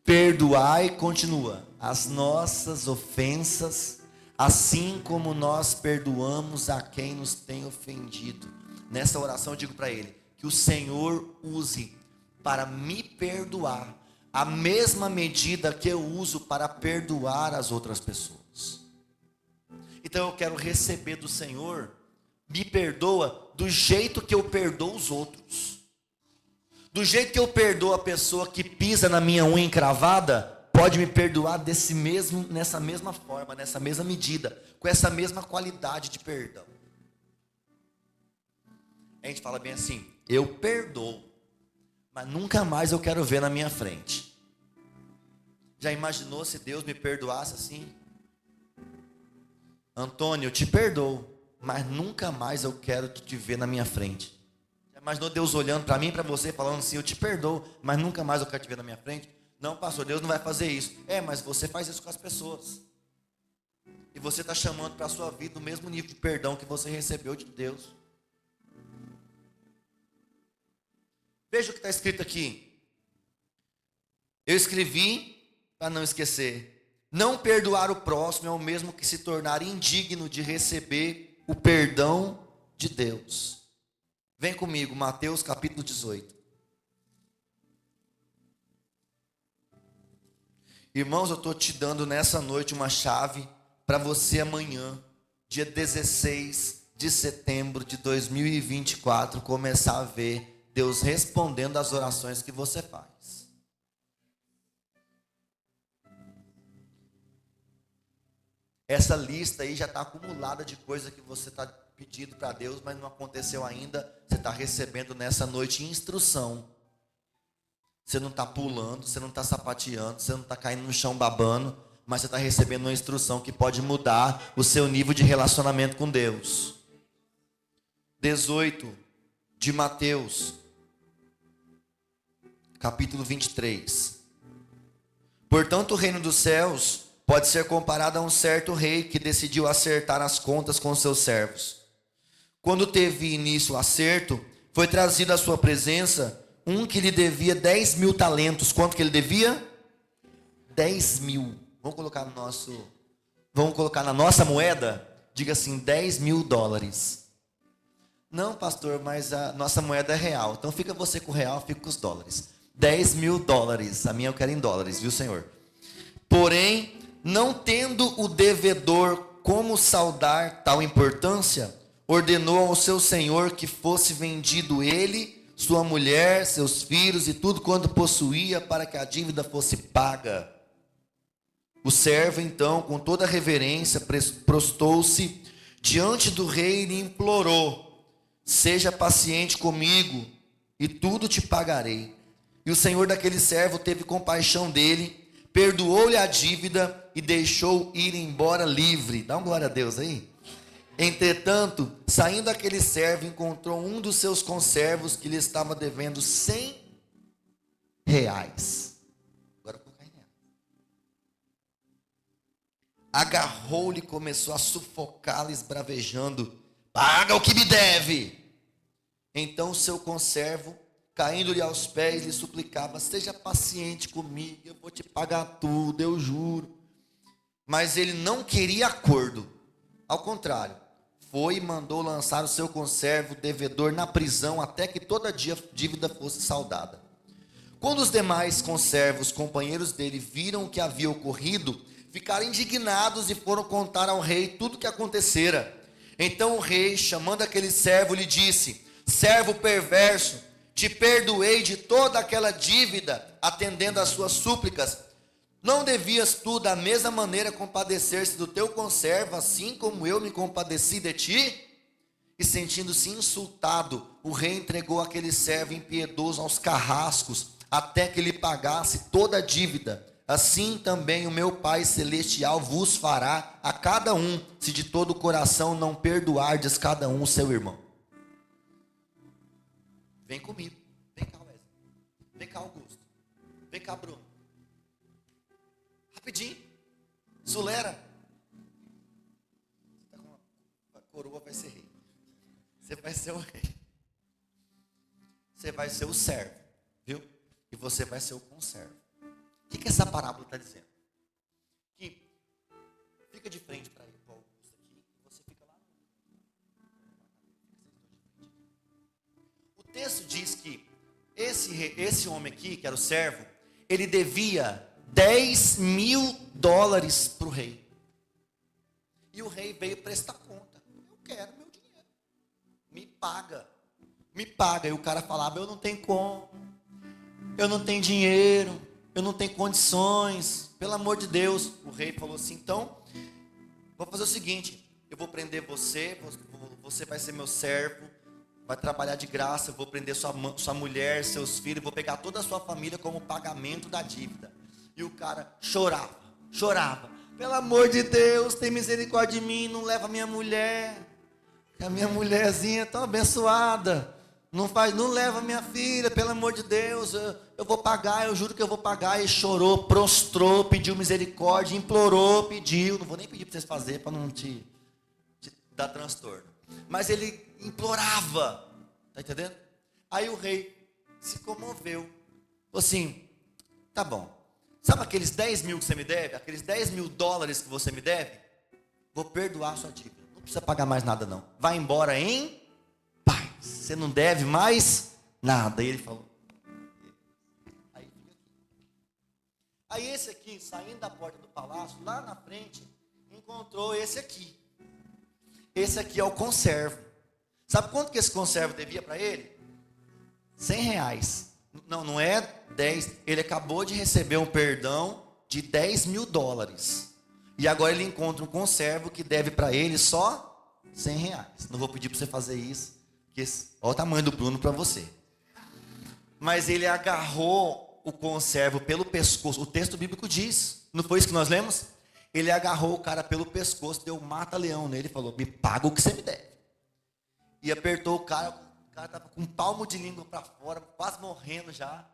Perdoai, continua, as nossas ofensas, assim como nós perdoamos a quem nos tem ofendido. Nessa oração eu digo para ele, que o Senhor use para me perdoar a mesma medida que eu uso para perdoar as outras pessoas. Então eu quero receber do Senhor, me perdoa do jeito que eu perdoo os outros. Do jeito que eu perdoo a pessoa que pisa na minha unha encravada, pode me perdoar nessa mesma forma, nessa mesma medida, com essa mesma qualidade de perdão. A gente fala bem assim, eu perdoo, mas nunca mais eu quero ver na minha frente. Já imaginou se Deus me perdoasse assim? Antônio, eu te perdoo, mas nunca mais eu quero te ver na minha frente. Já imaginou Deus olhando para mim e para você, falando assim, eu te perdoo, mas nunca mais eu quero te ver na minha frente? Não, pastor, Deus não vai fazer isso. Mas você faz isso com as pessoas. E você está chamando para a sua vida o mesmo nível de perdão que você recebeu de Deus. Veja o que está escrito aqui. Eu escrevi para não esquecer. Não perdoar o próximo é o mesmo que se tornar indigno de receber o perdão de Deus. Vem comigo, Mateus capítulo 18. Irmãos, eu estou te dando nessa noite uma chave para você amanhã, dia 16 de setembro de 2024, começar a ver Deus respondendo às orações que você faz. Essa lista aí já está acumulada de coisa que você está pedindo para Deus, mas não aconteceu ainda. Você está recebendo nessa noite instrução. Você não está pulando, você não está sapateando, você não está caindo no chão babando, mas você está recebendo uma instrução que pode mudar o seu nível de relacionamento com Deus. 18 de Mateus, capítulo 23. Portanto, o reino dos céus pode ser comparado a um certo rei que decidiu acertar as contas com seus servos. Quando teve início o acerto, foi trazido à sua presença um que lhe devia 10.000 talentos. Quanto que ele devia? 10.000. Vamos colocar na nossa moeda? Diga assim, $10.000. Não, pastor, mas a nossa moeda é real. Então fica você com o real, fica com os dólares. $10.000. A minha eu quero em dólares, viu, Senhor? Porém, não tendo o devedor como saldar tal importância, ordenou ao seu senhor que fosse vendido ele, sua mulher, seus filhos e tudo quanto possuía, para que a dívida fosse paga. O servo, então, com toda reverência, prostou-se diante do rei e lhe implorou: seja paciente comigo, e tudo te pagarei. E o senhor daquele servo teve compaixão dele, perdoou-lhe a dívida e deixou ir embora livre. Dá uma glória a Deus aí. Entretanto, saindo aquele servo, encontrou um dos seus conservos que lhe estava devendo R$100. Agora vou colocar em real. Agarrou-lhe e começou a sufocá-lo, esbravejando: paga o que me deve. Então o seu conservo, caindo-lhe aos pés, lhe suplicava: seja paciente comigo, eu vou te pagar tudo, eu juro. Mas ele não queria acordo. Ao contrário, foi e mandou lançar o seu conservo devedor na prisão até que toda a dívida fosse saldada. Quando os demais conservos, companheiros dele, viram o que havia ocorrido, ficaram indignados e foram contar ao rei tudo o que acontecera. Então o rei, chamando aquele servo, lhe disse: servo perverso, te perdoei de toda aquela dívida, atendendo às suas súplicas. Não devias tu, da mesma maneira, compadecer-se do teu conservo, assim como eu me compadeci de ti? E sentindo-se insultado, o rei entregou aquele servo impiedoso aos carrascos, até que lhe pagasse toda a dívida. Assim também o meu Pai Celestial vos fará a cada um, se de todo o coração não perdoardes cada um o seu irmão. Vem comigo. Vem cá, Wesley. Vem cá, Augusto. Vem cá, Bruno. Rapidinho. Zulera. Você tá com uma coroa, vai ser rei. Você vai ser o rei. Você vai ser o servo. Viu? E você vai ser o conservo. O que essa parábola está dizendo? Que fica de frente para o Augusto aqui. E você fica lá. O texto diz que esse homem aqui, que era o servo, ele devia $10.000 para o rei. E o rei veio prestar conta. Eu quero meu dinheiro. Me paga. Me paga. E o cara falava: eu não tenho como. Eu não tenho dinheiro. Eu não tenho condições. Pelo amor de Deus. O rei falou assim: então, vou fazer o seguinte. Eu vou prender você. Você vai ser meu servo. Vai trabalhar de graça. Eu vou prender sua mulher, seus filhos. Vou pegar toda a sua família como pagamento da dívida. E o cara chorava. Pelo amor de Deus, tem misericórdia de mim, não leva minha mulher. A minha mulherzinha é tão abençoada. Não leva minha filha, pelo amor de Deus. Eu vou pagar, eu juro que eu vou pagar. E chorou, prostrou, pediu misericórdia, implorou, pediu. Não vou nem pedir para vocês fazerem, para não te dar transtorno. Mas ele implorava. Está entendendo? Aí o rei se comoveu. Falou assim: tá bom. Sabe aqueles 10.000 que você me deve? Aqueles $10.000 que você me deve? Vou perdoar a sua dívida. Não precisa pagar mais nada não. Vai embora em paz. Você não deve mais nada. E ele falou. Aí esse aqui, saindo da porta do palácio, lá na frente, encontrou esse aqui. Esse aqui é o conservo. Sabe quanto que esse conservo devia para ele? R$100. Não, não é 10. Ele acabou de receber um perdão de $10.000. E agora ele encontra um conservo que deve para ele só R$100. Não vou pedir para você fazer isso, porque olha o tamanho do Bruno para você. Mas ele agarrou o conservo pelo pescoço. O texto bíblico diz, não foi isso que nós lemos? Ele agarrou o cara pelo pescoço, deu um mata-leão nele e falou: me paga o que você me deve. E apertou o cara estava com um palmo de língua para fora, quase morrendo já.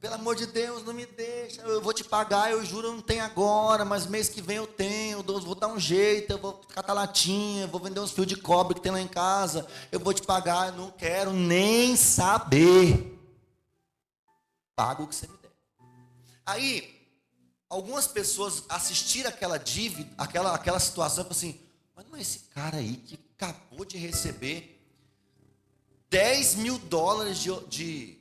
Pelo amor de Deus, não me deixa, eu vou te pagar, eu juro, eu não tenho agora, mas mês que vem eu tenho, vou dar um jeito, eu vou catar latinha, vou vender uns fios de cobre que tem lá em casa, eu vou te pagar, eu não quero nem saber. Paga o que você me der. Aí, algumas pessoas assistiram aquela dívida, aquela situação, e falaram assim: mas não é esse cara aí que acabou de receber $10.000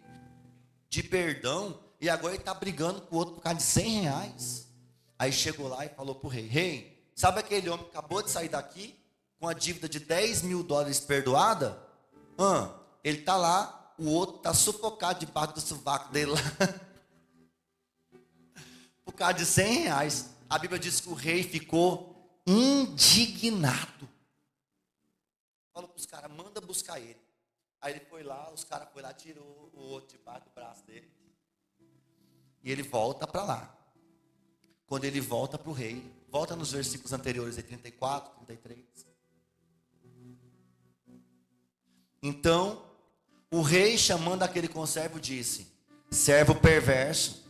de perdão, e agora ele está brigando com o outro por causa de R$100. Aí chegou lá e falou para o rei: rei, sabe aquele homem que acabou de sair daqui com a dívida de $10.000 perdoada? Ele está lá, o outro está sufocado debaixo do sovaco dele lá por causa de R$100. A Bíblia diz que o rei ficou indignado. Falou para os caras: manda buscar ele. Aí ele foi lá, os caras foram lá, tirou o outro debaixo do braço dele. E ele volta para lá. Quando ele volta para o rei, volta nos versículos anteriores, 34, 33. Então, o rei, chamando aquele conservo, disse: servo perverso,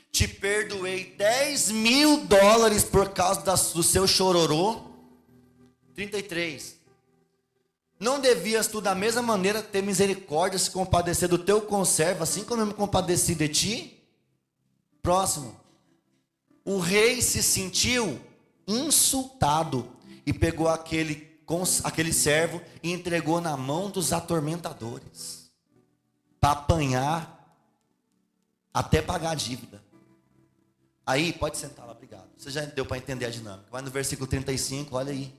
te perdoei $10.000 por causa do seu chororô. 33. Não devias tu da mesma maneira ter misericórdia, se compadecer do teu conservo, assim como eu me compadeci de ti? Próximo. O rei se sentiu insultado e pegou aquele servo e entregou na mão dos atormentadores para apanhar até pagar a dívida. Aí, pode sentar lá, obrigado. Você já deu para entender a dinâmica. Vai no versículo 35, olha aí.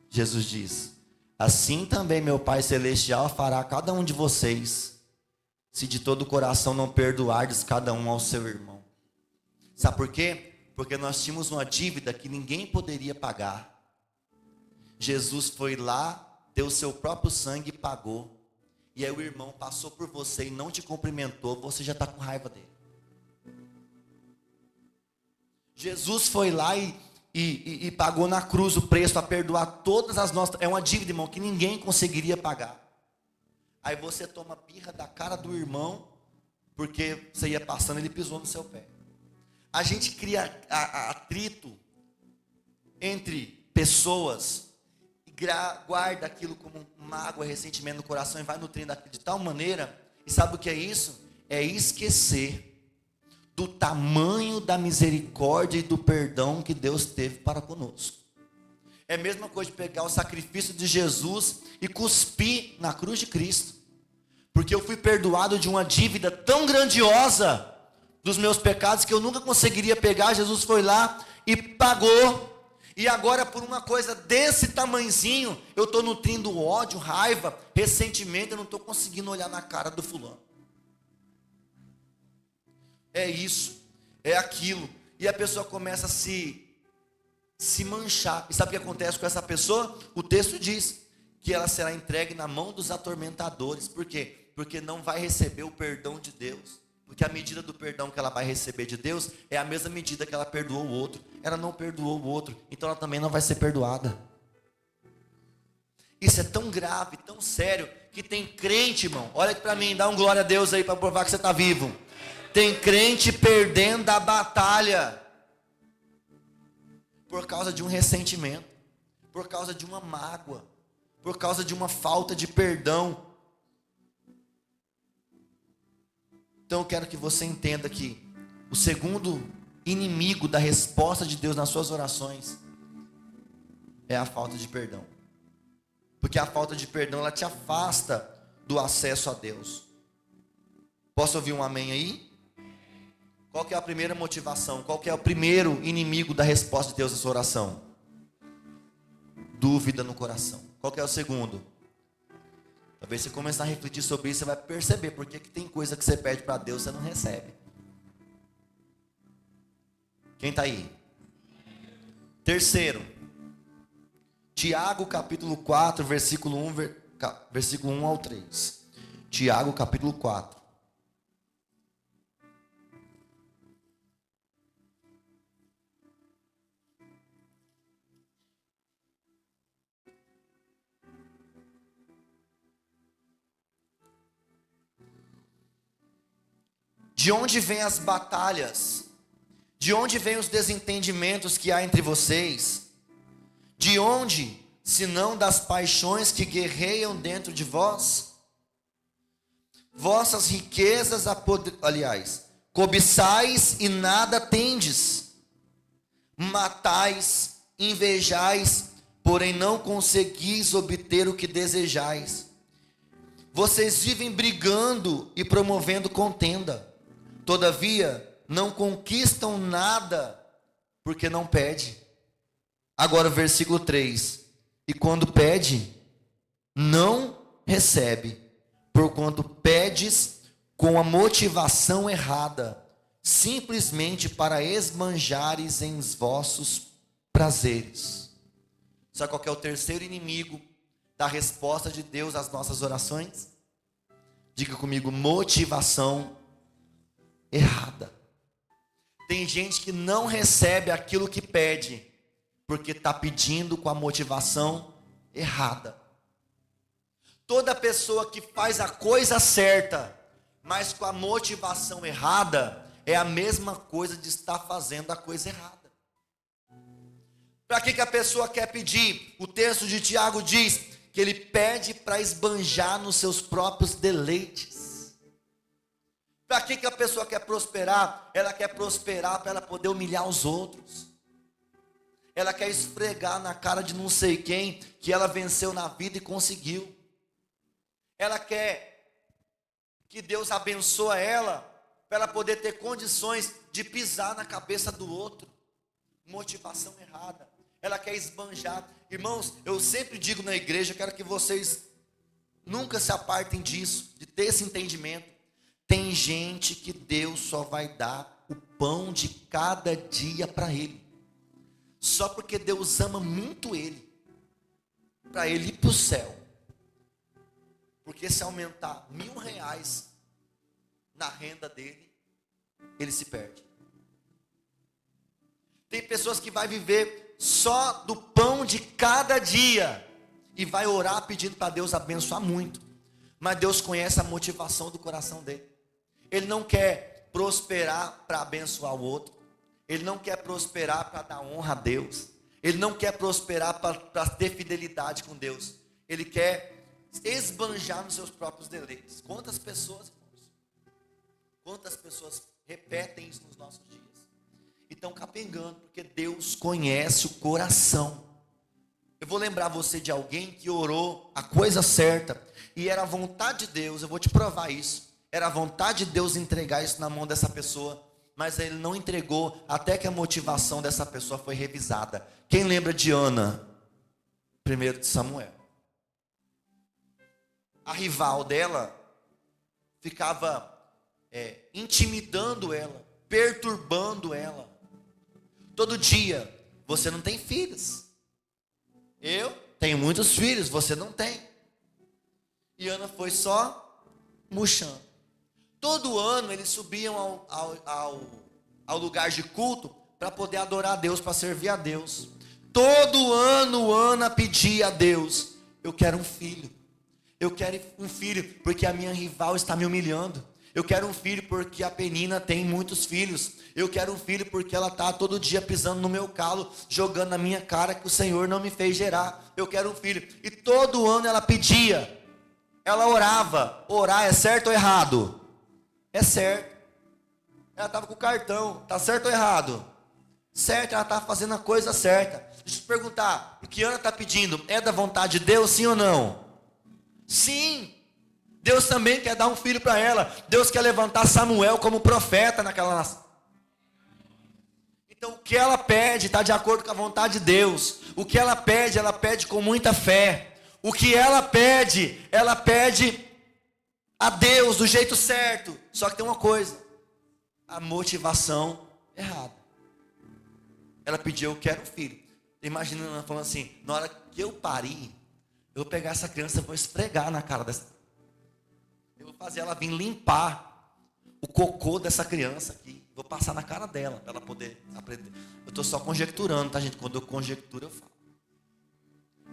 Jesus diz: assim também meu Pai Celestial fará a cada um de vocês, se de todo o coração não perdoardes cada um ao seu irmão. Sabe por quê? Porque nós tínhamos uma dívida que ninguém poderia pagar. Jesus foi lá, deu o seu próprio sangue e pagou. E aí o irmão passou por você e não te cumprimentou, você já está com raiva dele. Jesus foi lá e pagou na cruz o preço para perdoar todas as nossas. É uma dívida, irmão, que ninguém conseguiria pagar. Aí você toma birra da cara do irmão, porque você ia passando e ele pisou no seu pé. A gente cria atrito entre pessoas e guarda aquilo como mágoa, ressentimento no coração e vai nutrindo aquilo de tal maneira. E sabe o que é isso? É esquecer do tamanho da misericórdia e do perdão que Deus teve para conosco. É a mesma coisa de pegar o sacrifício de Jesus e cuspir na cruz de Cristo. Porque eu fui perdoado de uma dívida tão grandiosa dos meus pecados que eu nunca conseguiria pegar. Jesus foi lá e pagou. E agora, por uma coisa desse tamanzinho, eu estou nutrindo ódio, raiva, ressentimento, eu não estou conseguindo olhar na cara do fulano. É isso, é aquilo. E a pessoa começa a se manchar. E sabe o que acontece com essa pessoa? O texto diz que ela será entregue na mão dos atormentadores. Por quê? Porque não vai receber o perdão de Deus. Porque a medida do perdão que ela vai receber de Deus é a mesma medida que ela perdoou o outro. Ela não perdoou o outro, então ela também não vai ser perdoada. Isso é tão grave, tão sério, que tem crente, irmão. Olha aqui para mim, dá um glória a Deus aí para provar que você está vivo. Tem crente perdendo a batalha por causa de um ressentimento, por causa de uma mágoa, por causa de uma falta de perdão. Então eu quero que você entenda que o segundo inimigo da resposta de Deus nas suas orações é a falta de perdão. Porque a falta de perdão, ela te afasta do acesso a Deus. Posso ouvir um amém aí? Qual que é a primeira motivação? Qual que é o primeiro inimigo da resposta de Deus à sua oração? Dúvida no coração. Qual que é o segundo? Talvez você começar a refletir sobre isso, você vai perceber porque que tem coisa que você pede para Deus e você não recebe. Quem está aí? Terceiro, Tiago capítulo 4, versículo 1 ao 3. Tiago capítulo 4. De onde vêm as batalhas? De onde vêm os desentendimentos que há entre vocês? De onde, senão das paixões que guerreiam dentro de vós? Vossas riquezas, cobiçais e nada tendes. Matais, invejais, porém não conseguis obter o que desejais. Vocês vivem brigando e promovendo contenda. Todavia, não conquistam nada, porque não pede. Agora, versículo 3. E quando pede, não recebe, porquanto pedes com a motivação errada, simplesmente para esbanjares em vossos prazeres. Sabe qual que é o terceiro inimigo da resposta de Deus às nossas orações? Diga comigo: motivação errada. Tem gente que não recebe aquilo que pede, porque está pedindo com a motivação errada. Toda pessoa que faz a coisa certa, mas com a motivação errada, é a mesma coisa de estar fazendo a coisa errada. Para que a pessoa quer pedir? O texto de Tiago diz que ele pede para esbanjar nos seus próprios deleites. Para que a pessoa quer prosperar? Ela quer prosperar para ela poder humilhar os outros. Ela quer esfregar na cara de não sei quem que ela venceu na vida e conseguiu. Ela quer que Deus abençoe ela para ela poder ter condições de pisar na cabeça do outro. Motivação errada. Ela quer esbanjar. Irmãos, eu sempre digo na igreja, eu quero que vocês nunca se apartem disso, de ter esse entendimento. Tem gente que Deus só vai dar o pão de cada dia para ele. Só porque Deus ama muito ele. Para ele ir para o céu. Porque se aumentar R$1.000 na renda dele, ele se perde. Tem pessoas que vai viver só do pão de cada dia. E vai orar pedindo para Deus abençoar muito. Mas Deus conhece a motivação do coração dele. Ele não quer prosperar para abençoar o outro. Ele não quer prosperar para dar honra a Deus. Ele não quer prosperar para ter fidelidade com Deus. Ele quer esbanjar nos seus próprios deleites. Quantas pessoas, irmãos? Quantas pessoas repetem isso nos nossos dias? E estão capengando, porque Deus conhece o coração. Eu vou lembrar você de alguém que orou a coisa certa. E era a vontade de Deus, eu vou te provar isso. Era a vontade de Deus entregar isso na mão dessa pessoa, mas ele não entregou até que a motivação dessa pessoa foi revisada. Quem lembra de Ana? 1 de Samuel. A rival dela ficava intimidando ela, perturbando ela. Todo dia: você não tem filhos. Eu tenho muitos filhos, você não tem. E Ana foi só murchando. Todo ano eles subiam ao lugar de culto para poder adorar a Deus, para servir a Deus. Todo ano Ana pedia a Deus: eu quero um filho. Eu quero um filho porque a minha rival está me humilhando. Eu quero um filho porque a Penina tem muitos filhos. Eu quero um filho porque ela está todo dia pisando no meu calo, jogando na minha cara que o Senhor não me fez gerar. Eu quero um filho. E todo ano ela pedia. Ela orava. Orar é certo ou errado? É certo. Ela estava com o cartão. Está certo ou errado? certa, ela está fazendo a coisa certa. Deixa eu te perguntar, o que Ana está pedindo é da vontade de Deus, sim ou não? Sim. Deus também quer dar um filho para ela. Deus quer levantar Samuel como profeta naquela nação. Então o que ela pede está de acordo com a vontade de Deus. O que ela pede com muita fé. O que ela pede a Deus do jeito certo. Só que tem uma coisa, a motivação errada. Ela pediu, eu quero um filho. Imagina ela falando assim, na hora que eu parir, eu vou pegar essa criança e vou esfregar na cara dessa. Eu vou fazer ela vir limpar o cocô dessa criança aqui. Vou passar na cara dela, para ela poder aprender. Eu estou só conjecturando, tá, gente? Quando eu conjecturo, eu falo.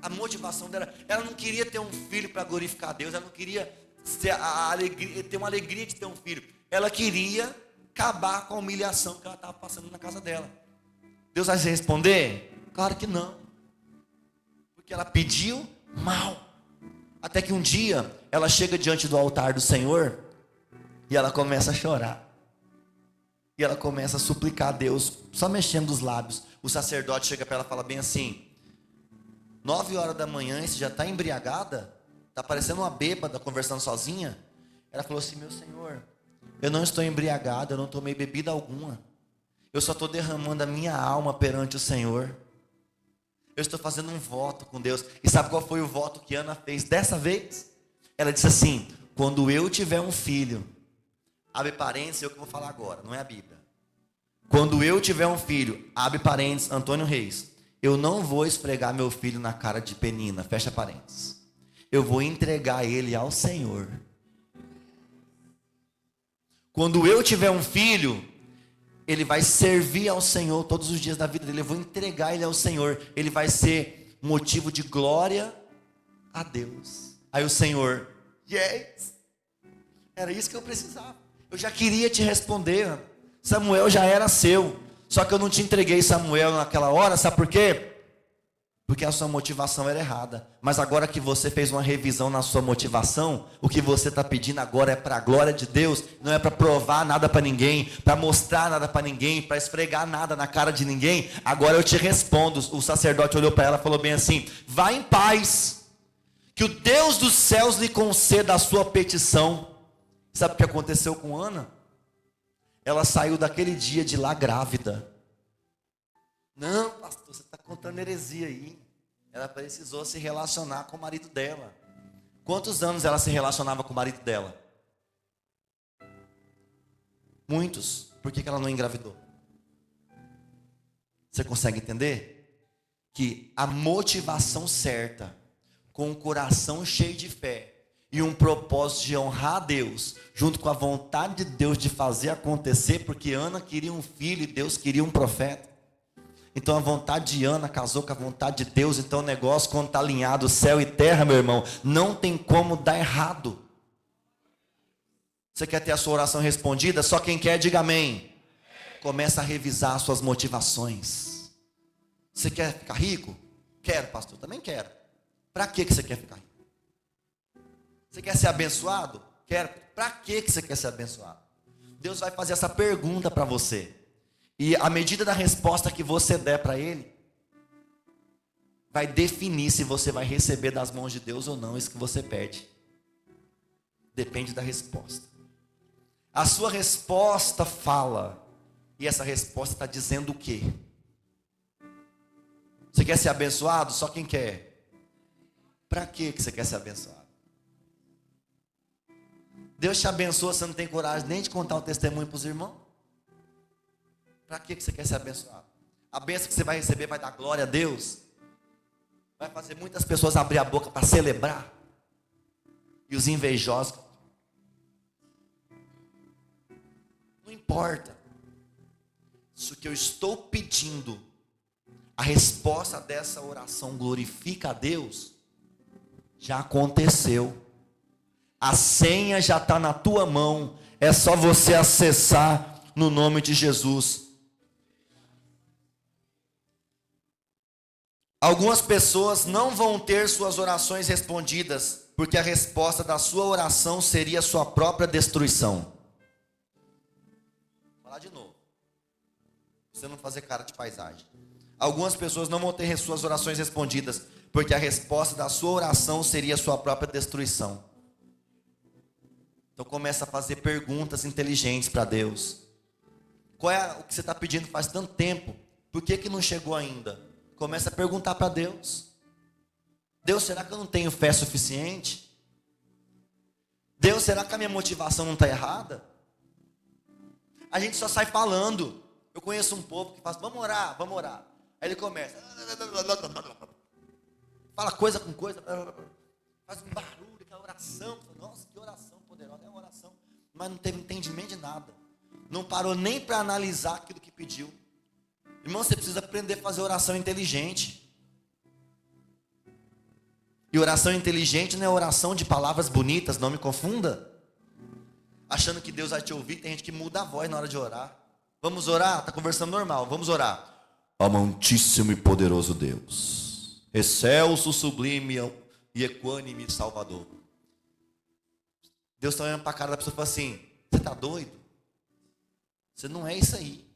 A motivação dela, ela não queria ter um filho para glorificar a Deus. Ela não queria ter uma alegria de ter um filho. Ela queria acabar com a humilhação que ela estava passando na casa dela. Deus vai responder? Claro que não. Porque ela pediu mal. Até que um dia, ela chega diante do altar do Senhor, e ela começa a chorar. E ela começa a suplicar a Deus, só mexendo os lábios. O sacerdote chega para ela e fala bem assim, 9 horas da manhã, você já está embriagada? Está parecendo uma bêbada, conversando sozinha? Ela falou assim, meu Senhor, eu não estou embriagada, eu não tomei bebida alguma. Eu só estou derramando a minha alma perante o Senhor. Eu estou fazendo um voto com Deus. E sabe qual foi o voto que Ana fez dessa vez? Ela disse assim, quando eu tiver um filho, abre parênteses, é o que eu vou falar agora, não é a Bíblia. Quando eu tiver um filho, abre parênteses, Antônio Reis, eu não vou esfregar meu filho na cara de Penina, fecha parênteses. Eu vou entregar ele ao Senhor. Quando eu tiver um filho, ele vai servir ao Senhor todos os dias da vida dele. Eu vou entregar ele ao Senhor. Ele vai ser motivo de glória a Deus. Aí o Senhor, yes, era isso que eu precisava. Eu já queria te responder. Samuel já era seu. Só que eu não te entreguei Samuel naquela hora. Sabe por quê? Porque a sua motivação era errada. Mas agora que você fez uma revisão na sua motivação, o que você está pedindo agora é para a glória de Deus. Não é para provar nada para ninguém, para mostrar nada para ninguém, para esfregar nada na cara de ninguém. Agora eu te respondo. O sacerdote olhou para ela e falou bem assim, vá em paz, que o Deus dos céus lhe conceda a sua petição. Sabe o que aconteceu com Ana? Ela saiu daquele dia de lá grávida. Não, pastor, você está contando heresia aí. Ela precisou se relacionar com o marido dela. Quantos anos ela se relacionava com o marido dela? Muitos. Por que ela não engravidou? Você consegue entender? Que a motivação certa, com o coração cheio de fé e um propósito de honrar a Deus, junto com a vontade de Deus de fazer acontecer, porque Ana queria um filho e Deus queria um profeta. Então a vontade de Ana casou com a vontade de Deus. Então o negócio, quando está alinhado céu e terra, meu irmão, não tem como dar errado. Você quer ter a sua oração respondida? Só quem quer, diga amém. Começa a revisar as suas motivações. Você quer ficar rico? Quero, pastor, também quero. Para que você quer ficar rico? Você quer ser abençoado? Quero. Para que você quer ser abençoado? Deus vai fazer essa pergunta para você. E à medida da resposta que você der para Ele, vai definir se você vai receber das mãos de Deus ou não isso que você pede. Depende da resposta. A sua resposta fala. E essa resposta está dizendo o quê? Você quer ser abençoado? Só quem quer. Para que você quer ser abençoado? Deus te abençoa, você não tem coragem nem de contar o testemunho para os irmãos? Para que você quer ser abençoado? A bênção que você vai receber vai dar glória a Deus. Vai fazer muitas pessoas abrir a boca para celebrar. E os invejosos. Não importa. Se o que eu estou pedindo, a resposta dessa oração glorifica a Deus, já aconteceu. A senha já está na tua mão. É só você acessar no nome de Jesus. Algumas pessoas não vão ter suas orações respondidas, porque a resposta da sua oração seria a sua própria destruição. Vou falar de novo. Pra você não fazer cara de paisagem. Algumas pessoas não vão ter suas orações respondidas, porque a resposta da sua oração seria a sua própria destruição. Então começa a fazer perguntas inteligentes para Deus. Qual é o que você está pedindo faz tanto tempo? Por que não chegou ainda? Começa a perguntar para Deus. Deus, será que eu não tenho fé suficiente? Deus, será que a minha motivação não está errada? A gente só sai falando. Eu conheço um povo que fala, vamos orar, vamos orar. Aí ele começa, fala coisa com coisa, faz um barulho, aquela oração. Nossa, que oração poderosa, é uma oração. Mas não teve entendimento de nada. Não parou nem para analisar aquilo que pediu. Irmão, você precisa aprender a fazer oração inteligente. E oração inteligente não é oração de palavras bonitas, não me confunda. Achando que Deus vai te ouvir, tem gente que muda a voz na hora de orar. Vamos orar? Está conversando normal, vamos orar. Amantíssimo e poderoso Deus, excelso, sublime e equânime Salvador. Deus está olhando para a cara da pessoa e fala assim, você está doido? Você não é isso aí.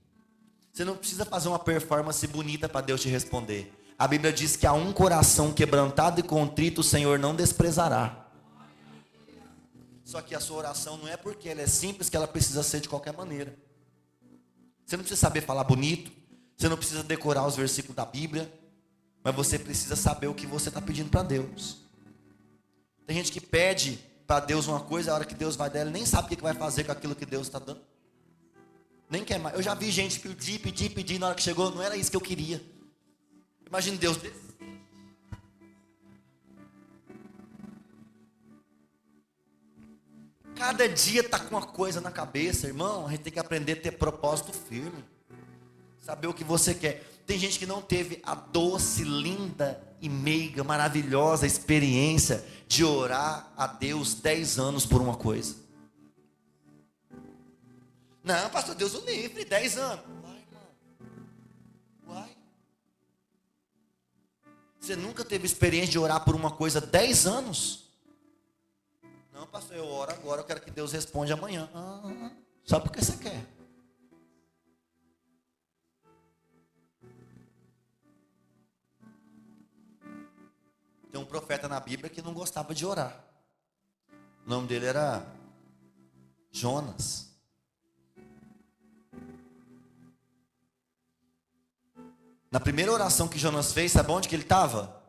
Você não precisa fazer uma performance bonita para Deus te responder. A Bíblia diz que há um coração quebrantado e contrito o Senhor não desprezará. Só que a sua oração não é porque ela é simples que ela precisa ser de qualquer maneira. Você não precisa saber falar bonito. Você não precisa decorar os versículos da Bíblia. Mas você precisa saber o que você está pedindo para Deus. Tem gente que pede para Deus uma coisa, a hora que Deus vai dar, ele nem sabe o que vai fazer com aquilo que Deus está dando. Nem quer mais. Eu já vi gente pedir, na hora que chegou, não era isso que eu queria. Imagina Deus desse. Cada dia está com uma coisa na cabeça, irmão. A gente tem que aprender a ter propósito firme. Saber o que você quer. Tem gente que não teve a doce, linda e meiga, maravilhosa experiência de orar a Deus 10 anos por uma coisa. Não, pastor, Deus o livre, 10 anos. Vai, irmão. Vai. Você nunca teve experiência de orar por uma coisa 10 anos? Não, pastor, eu oro agora, eu quero que Deus responda amanhã. Só porque você quer. Tem um profeta na Bíblia que não gostava de orar. O nome dele era Jonas. Na primeira oração que Jonas fez, sabe onde que ele estava?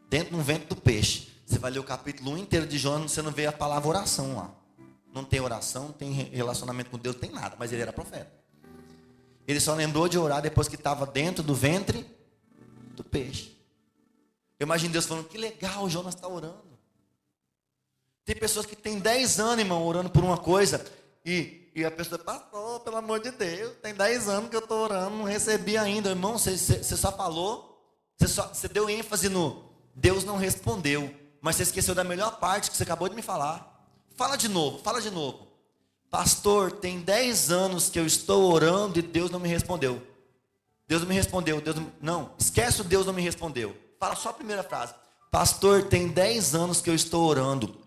Dentro do ventre do peixe. Você vai ler o capítulo 1 inteiro de Jonas, você não vê a palavra oração lá. Não tem oração, não tem relacionamento com Deus, não tem nada, mas ele era profeta. Ele só lembrou de orar depois que estava dentro do ventre do peixe. Eu imagino Deus falando, que legal, Jonas está orando. Tem pessoas que têm 10 anos, irmão, orando por uma coisa, e a pessoa, pastor, pelo amor de Deus, tem 10 anos que eu estou orando, não recebi ainda. Irmão, você só falou, você deu ênfase no Deus não respondeu, mas você esqueceu da melhor parte que você acabou de me falar. Fala de novo. Pastor, tem 10 anos que eu estou orando e Deus não me respondeu. Deus não me respondeu, não, esquece o Deus não me respondeu. Fala só a primeira frase. Pastor, tem 10 anos que eu estou orando.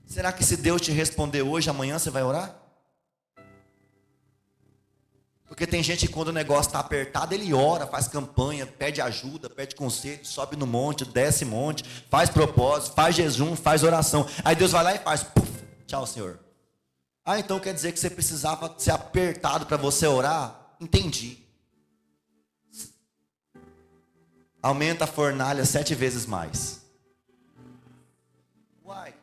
Será que se Deus te responder hoje, amanhã você vai orar? Porque tem gente que quando o negócio está apertado, ele ora, faz campanha, pede ajuda, pede conselho, sobe no monte, desce monte, faz propósito, faz jejum, faz oração. Aí Deus vai lá e faz, puf, tchau, Senhor. Então quer dizer que você precisava ser apertado para você orar? Entendi. Aumenta a fornalha 7 vezes mais. Uai.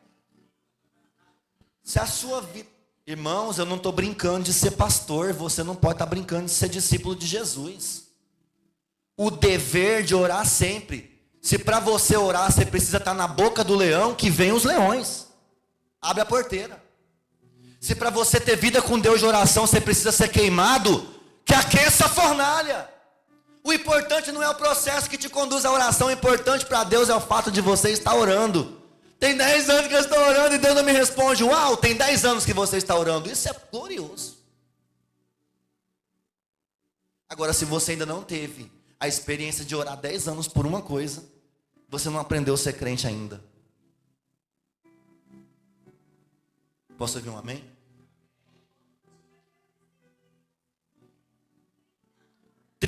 Se a sua vida... Irmãos, eu não estou brincando de ser pastor. Você não pode estar brincando de ser discípulo de Jesus. O dever de orar sempre. Se para você orar, você precisa estar na boca do leão, que vem os leões. Abre a porteira. Se para você ter vida com Deus de oração, você precisa ser queimado, que aqueça a fornalha. O importante não é o processo que te conduz à oração. O importante para Deus é o fato de você estar orando. Tem 10 anos que eu estou orando e Deus não me responde. Uau, tem 10 anos que você está orando. Isso é glorioso. Agora, se você ainda não teve a experiência de orar 10 anos por uma coisa, você não aprendeu a ser crente ainda. Posso ouvir um amém?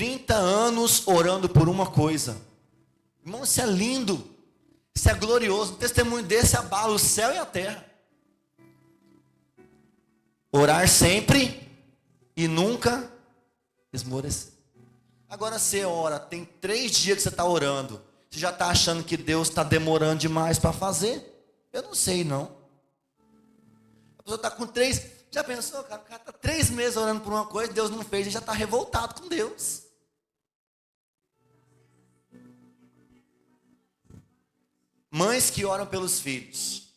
30 anos orando por uma coisa. Irmão, isso é lindo. Isso é glorioso. Um testemunho desse abala o céu e a terra. Orar sempre e nunca esmorecer. Agora você ora, tem 3 dias que você está orando. Você já está achando que Deus está demorando demais para fazer? Eu não sei, não. A pessoa está com 3. Já pensou, cara? O cara está 3 meses orando por uma coisa, Deus não fez, ele já está revoltado com Deus. Mães que oram pelos filhos.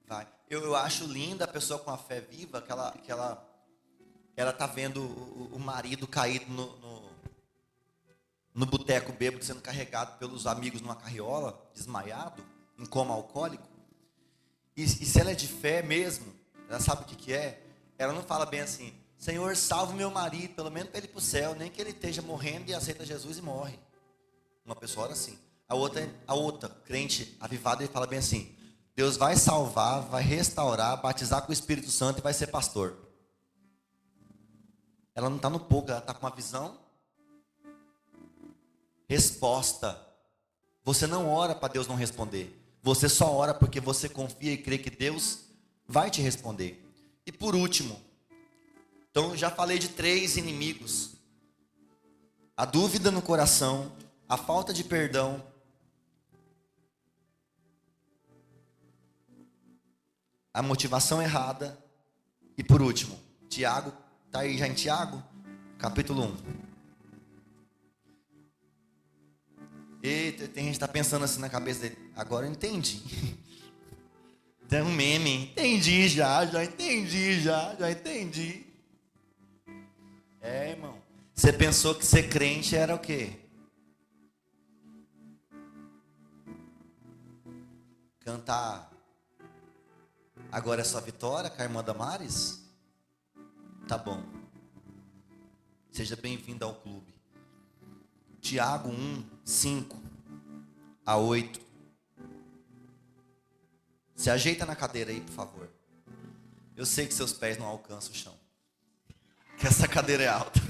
Vai. Eu acho linda a pessoa com a fé viva, que ela tá vendo o marido caído no boteco bêbado, sendo carregado pelos amigos numa carriola, desmaiado, em coma alcoólico. E se ela é de fé mesmo, ela sabe o que é, ela não fala bem assim: Senhor, salve meu marido, pelo menos para ele ir para o céu, nem que ele esteja morrendo e aceita Jesus e morre. Uma pessoa ora assim. A outra crente avivada, ele fala bem assim: Deus vai salvar, vai restaurar, batizar com o Espírito Santo e vai ser pastor. Ela não está no pouco, ela está com uma visão. Resposta. Você não ora para Deus não responder. Você só ora porque você confia e crê que Deus vai te responder. E por último, então eu já falei de 3 inimigos: a dúvida no coração, a falta de perdão, a motivação errada. E por último, Tiago, está aí já em Tiago, capítulo 1. Eita, tem gente que está pensando assim na cabeça dele: agora eu entendi. Tem um meme, entendi já entendi. É, irmão, você pensou que ser crente era o quê? Cantar Agora é Só Vitória com a irmã Damares? Tá bom. Seja bem-vindo ao clube. Tiago 1, 5 a 8. Se ajeita na cadeira aí, por favor. Eu sei que seus pés não alcançam o chão, que essa cadeira é alta.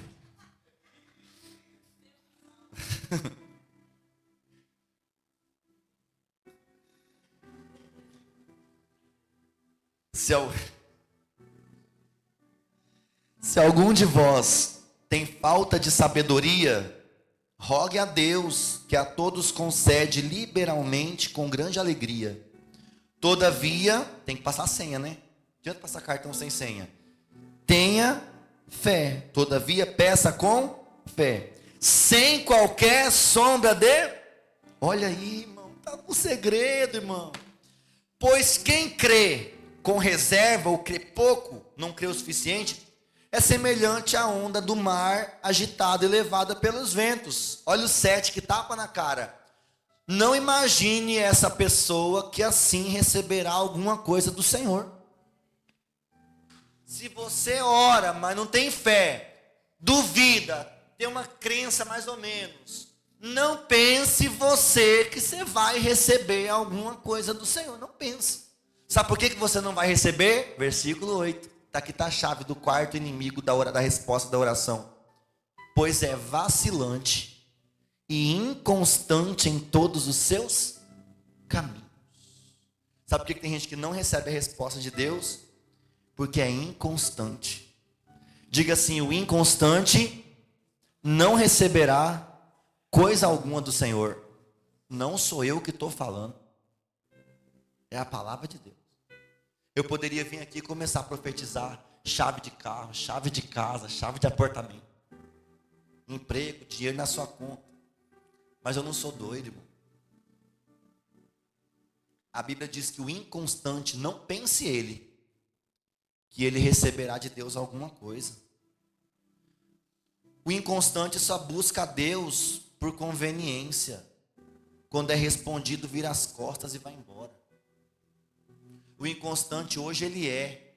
Se algum de vós tem falta de sabedoria, rogue a Deus, que a todos concede liberalmente com grande alegria. Todavia, tem que passar a senha, né? Não adianta passar cartão sem senha. Tenha fé. Todavia, peça com fé. Sem qualquer sombra de... Olha aí, irmão. Está no segredo, irmão. Pois quem crê com reserva ou crê pouco, não crê o suficiente, é semelhante à onda do mar agitada e levada pelos ventos. Olha o 7 que tapa na cara. Não imagine essa pessoa que assim receberá alguma coisa do Senhor. Se você ora, mas não tem fé, duvida, tem uma crença mais ou menos, não pense você que você vai receber alguma coisa do Senhor. Não pense. Sabe por que você não vai receber? Versículo 8. Aqui está a chave do quarto inimigo da resposta da oração. Pois é vacilante e inconstante em todos os seus caminhos. Sabe por que tem gente que não recebe a resposta de Deus? Porque é inconstante. Diga assim: o inconstante não receberá coisa alguma do Senhor. Não sou eu que estou falando, é a palavra de Deus. Eu poderia vir aqui e começar a profetizar chave de carro, chave de casa, chave de apartamento, emprego, dinheiro na sua conta. Mas eu não sou doido, irmão. A Bíblia diz que o inconstante, não pense ele, que ele receberá de Deus alguma coisa. O inconstante só busca a Deus por conveniência. Quando é respondido, vira as costas e vai embora. O inconstante hoje ele é,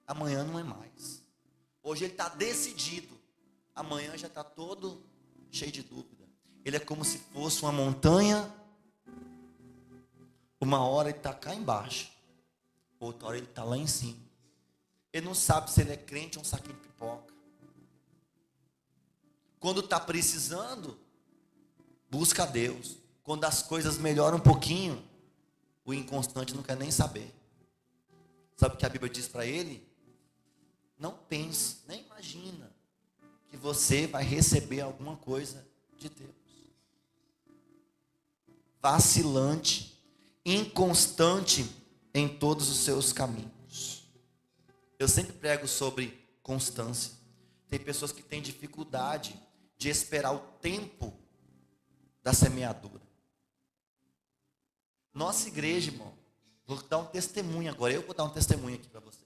amanhã não é mais. Hoje ele está decidido, amanhã já está todo cheio de dúvida. Ele é como se fosse uma montanha, uma hora ele está cá embaixo, outra hora ele está lá em cima. Ele não sabe se ele é crente ou um saquinho de pipoca. Quando está precisando, busca a Deus. Quando as coisas melhoram um pouquinho, o inconstante não quer nem saber. Sabe o que a Bíblia diz para ele? Não pense, nem imagina que você vai receber alguma coisa de Deus. Vacilante, inconstante em todos os seus caminhos. Eu sempre prego sobre constância. Tem pessoas que têm dificuldade de esperar o tempo da semeadura. Nossa igreja, irmão, vou dar um testemunho agora. Eu vou dar um testemunho aqui para vocês.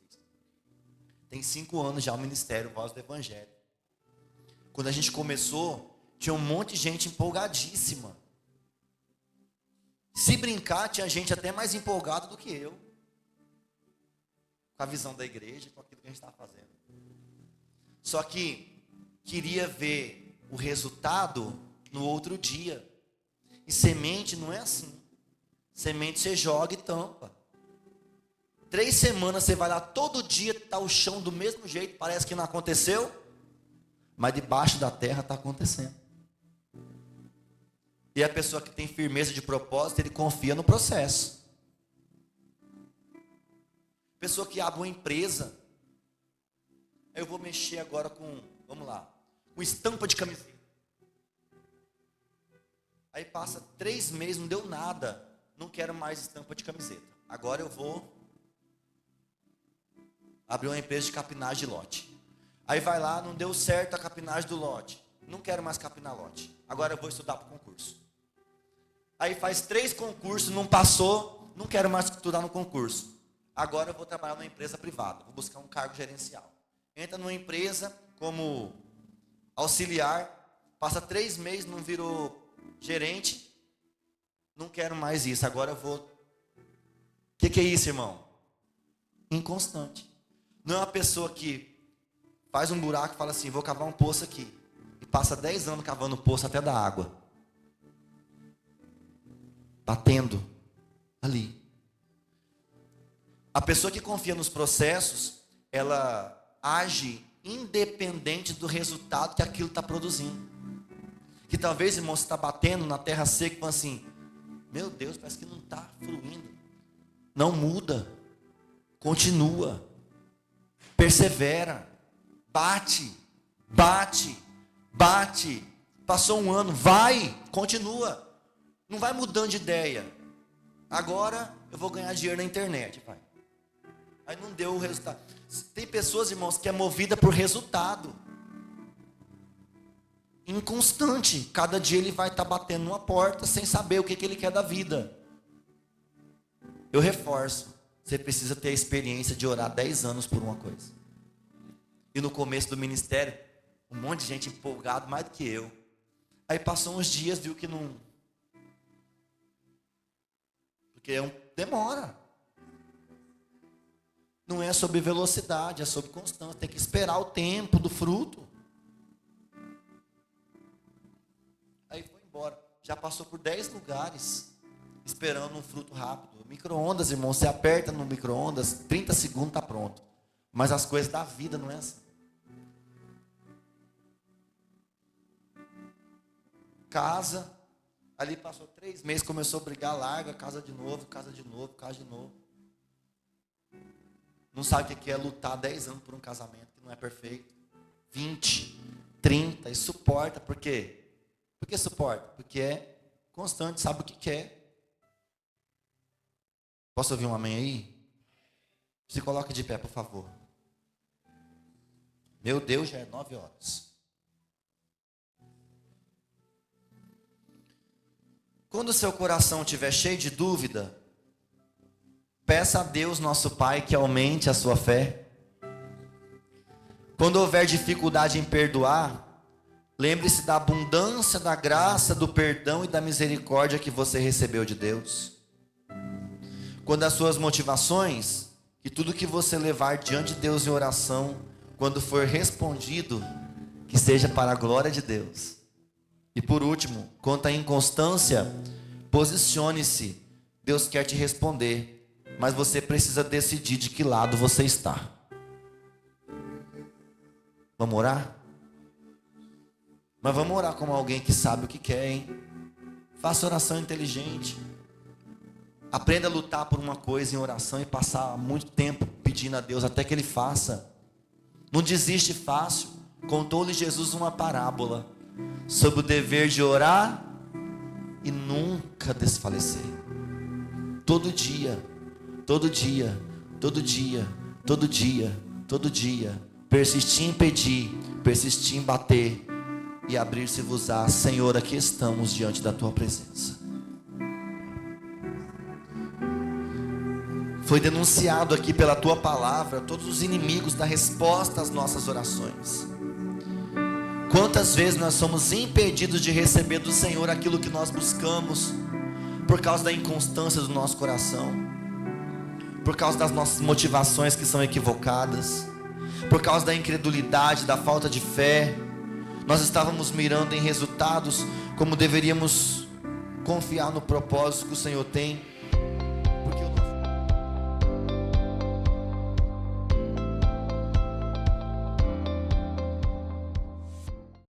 Tem 5 anos já o ministério Voz do Evangelho. Quando a gente começou, tinha um monte de gente empolgadíssima. Se brincar, tinha gente até mais empolgada do que eu. Com a visão da igreja, com aquilo que a gente estava fazendo. Só que queria ver o resultado no outro dia. E semente não é assim. Semente você joga e tampa. 3 semanas você vai lá, todo dia está o chão do mesmo jeito, parece que não aconteceu, mas debaixo da terra está acontecendo. E a pessoa que tem firmeza de propósito, ele confia no processo. Pessoa que abre uma empresa, eu vou mexer agora com, vamos lá, com estampa de camiseta. Aí passa 3 meses, não deu nada, não quero mais estampa de camiseta. Agora eu vou abrir uma empresa de capinagem de lote. Aí vai lá, não deu certo a capinagem do lote. Não quero mais capinar lote. Agora eu vou estudar para o concurso. Aí faz 3 concursos, não passou, não quero mais estudar no concurso. Agora eu vou trabalhar numa empresa privada, vou buscar um cargo gerencial. Entra numa empresa como auxiliar, passa 3 meses, não virou gerente, não quero mais isso, agora eu vou... O que é isso, irmão? Inconstante. Não é uma pessoa que faz um buraco e fala assim, vou cavar um poço aqui. E passa 10 anos cavando o poço até dar água. Batendo ali. A pessoa que confia nos processos, ela age independente do resultado que aquilo está produzindo. Que talvez, irmão, você está batendo na terra seca e fala assim, meu Deus, parece que não está fluindo. Não muda. Continua. Persevera. Bate. Bate. Bate. Passou 1 ano. Vai. Continua. Não vai mudando de ideia. Agora eu vou ganhar dinheiro na internet. Vai. Aí não deu o resultado. Tem pessoas, irmãos, que é movida por resultado. Inconstante. Cada dia ele vai estar batendo numa porta sem saber o que ele quer da vida. Eu reforço. Você precisa ter a experiência de orar 10 anos por uma coisa. E no começo do ministério, um monte de gente empolgado, mais do que eu. Aí passou uns dias, viu que não... Porque demora. Não é sobre velocidade, é sobre constância. Tem que esperar o tempo do fruto. Aí foi embora. Já passou por 10 lugares, esperando um fruto rápido. Micro-ondas, irmão, você aperta no micro-ondas, 30 segundos está pronto. Mas as coisas da vida não é assim. Casa, ali passou 3 meses, começou a brigar, larga, casa de novo, casa de novo, casa de novo. Não sabe o que é lutar 10 anos por um casamento que não é perfeito. 20, 30, e suporta, por quê? Por que suporta? Porque é constante, sabe o que quer. Posso ouvir um amém aí? Se coloque de pé, por favor. Meu Deus, já é 9 horas. Quando o seu coração estiver cheio de dúvida, Peça a Deus, nosso Pai, que aumente a sua fé. Quando houver dificuldade em perdoar, lembre-se da abundância da graça, do perdão e da misericórdia que você recebeu de Deus. Quando as suas motivações e tudo que você levar diante de Deus em oração, quando for respondido, que seja para a glória de Deus. E por último, quanto à inconstância, posicione-se. Deus quer te responder, mas você precisa decidir de que lado você está. Vamos orar? Mas vamos orar como alguém que sabe o que quer, hein? Faça oração inteligente. Aprenda a lutar por uma coisa em oração e passar muito tempo pedindo a Deus até que Ele faça. Não desiste fácil. Contou-lhe Jesus uma parábola sobre o dever de orar e nunca desfalecer. Todo dia, todo dia, todo dia, todo dia, todo dia, persistir em pedir, persistir em bater e abrir-se-vos-á. Senhor, aqui estamos diante da Tua presença. Foi denunciado aqui pela Tua palavra todos os inimigos da resposta às nossas orações. Quantas vezes nós somos impedidos de receber do Senhor aquilo que nós buscamos por causa da inconstância do nosso coração, por causa das nossas motivações que são equivocadas, por causa da incredulidade, da falta de fé. Nós estávamos mirando em resultados como deveríamos confiar no propósito que o Senhor tem.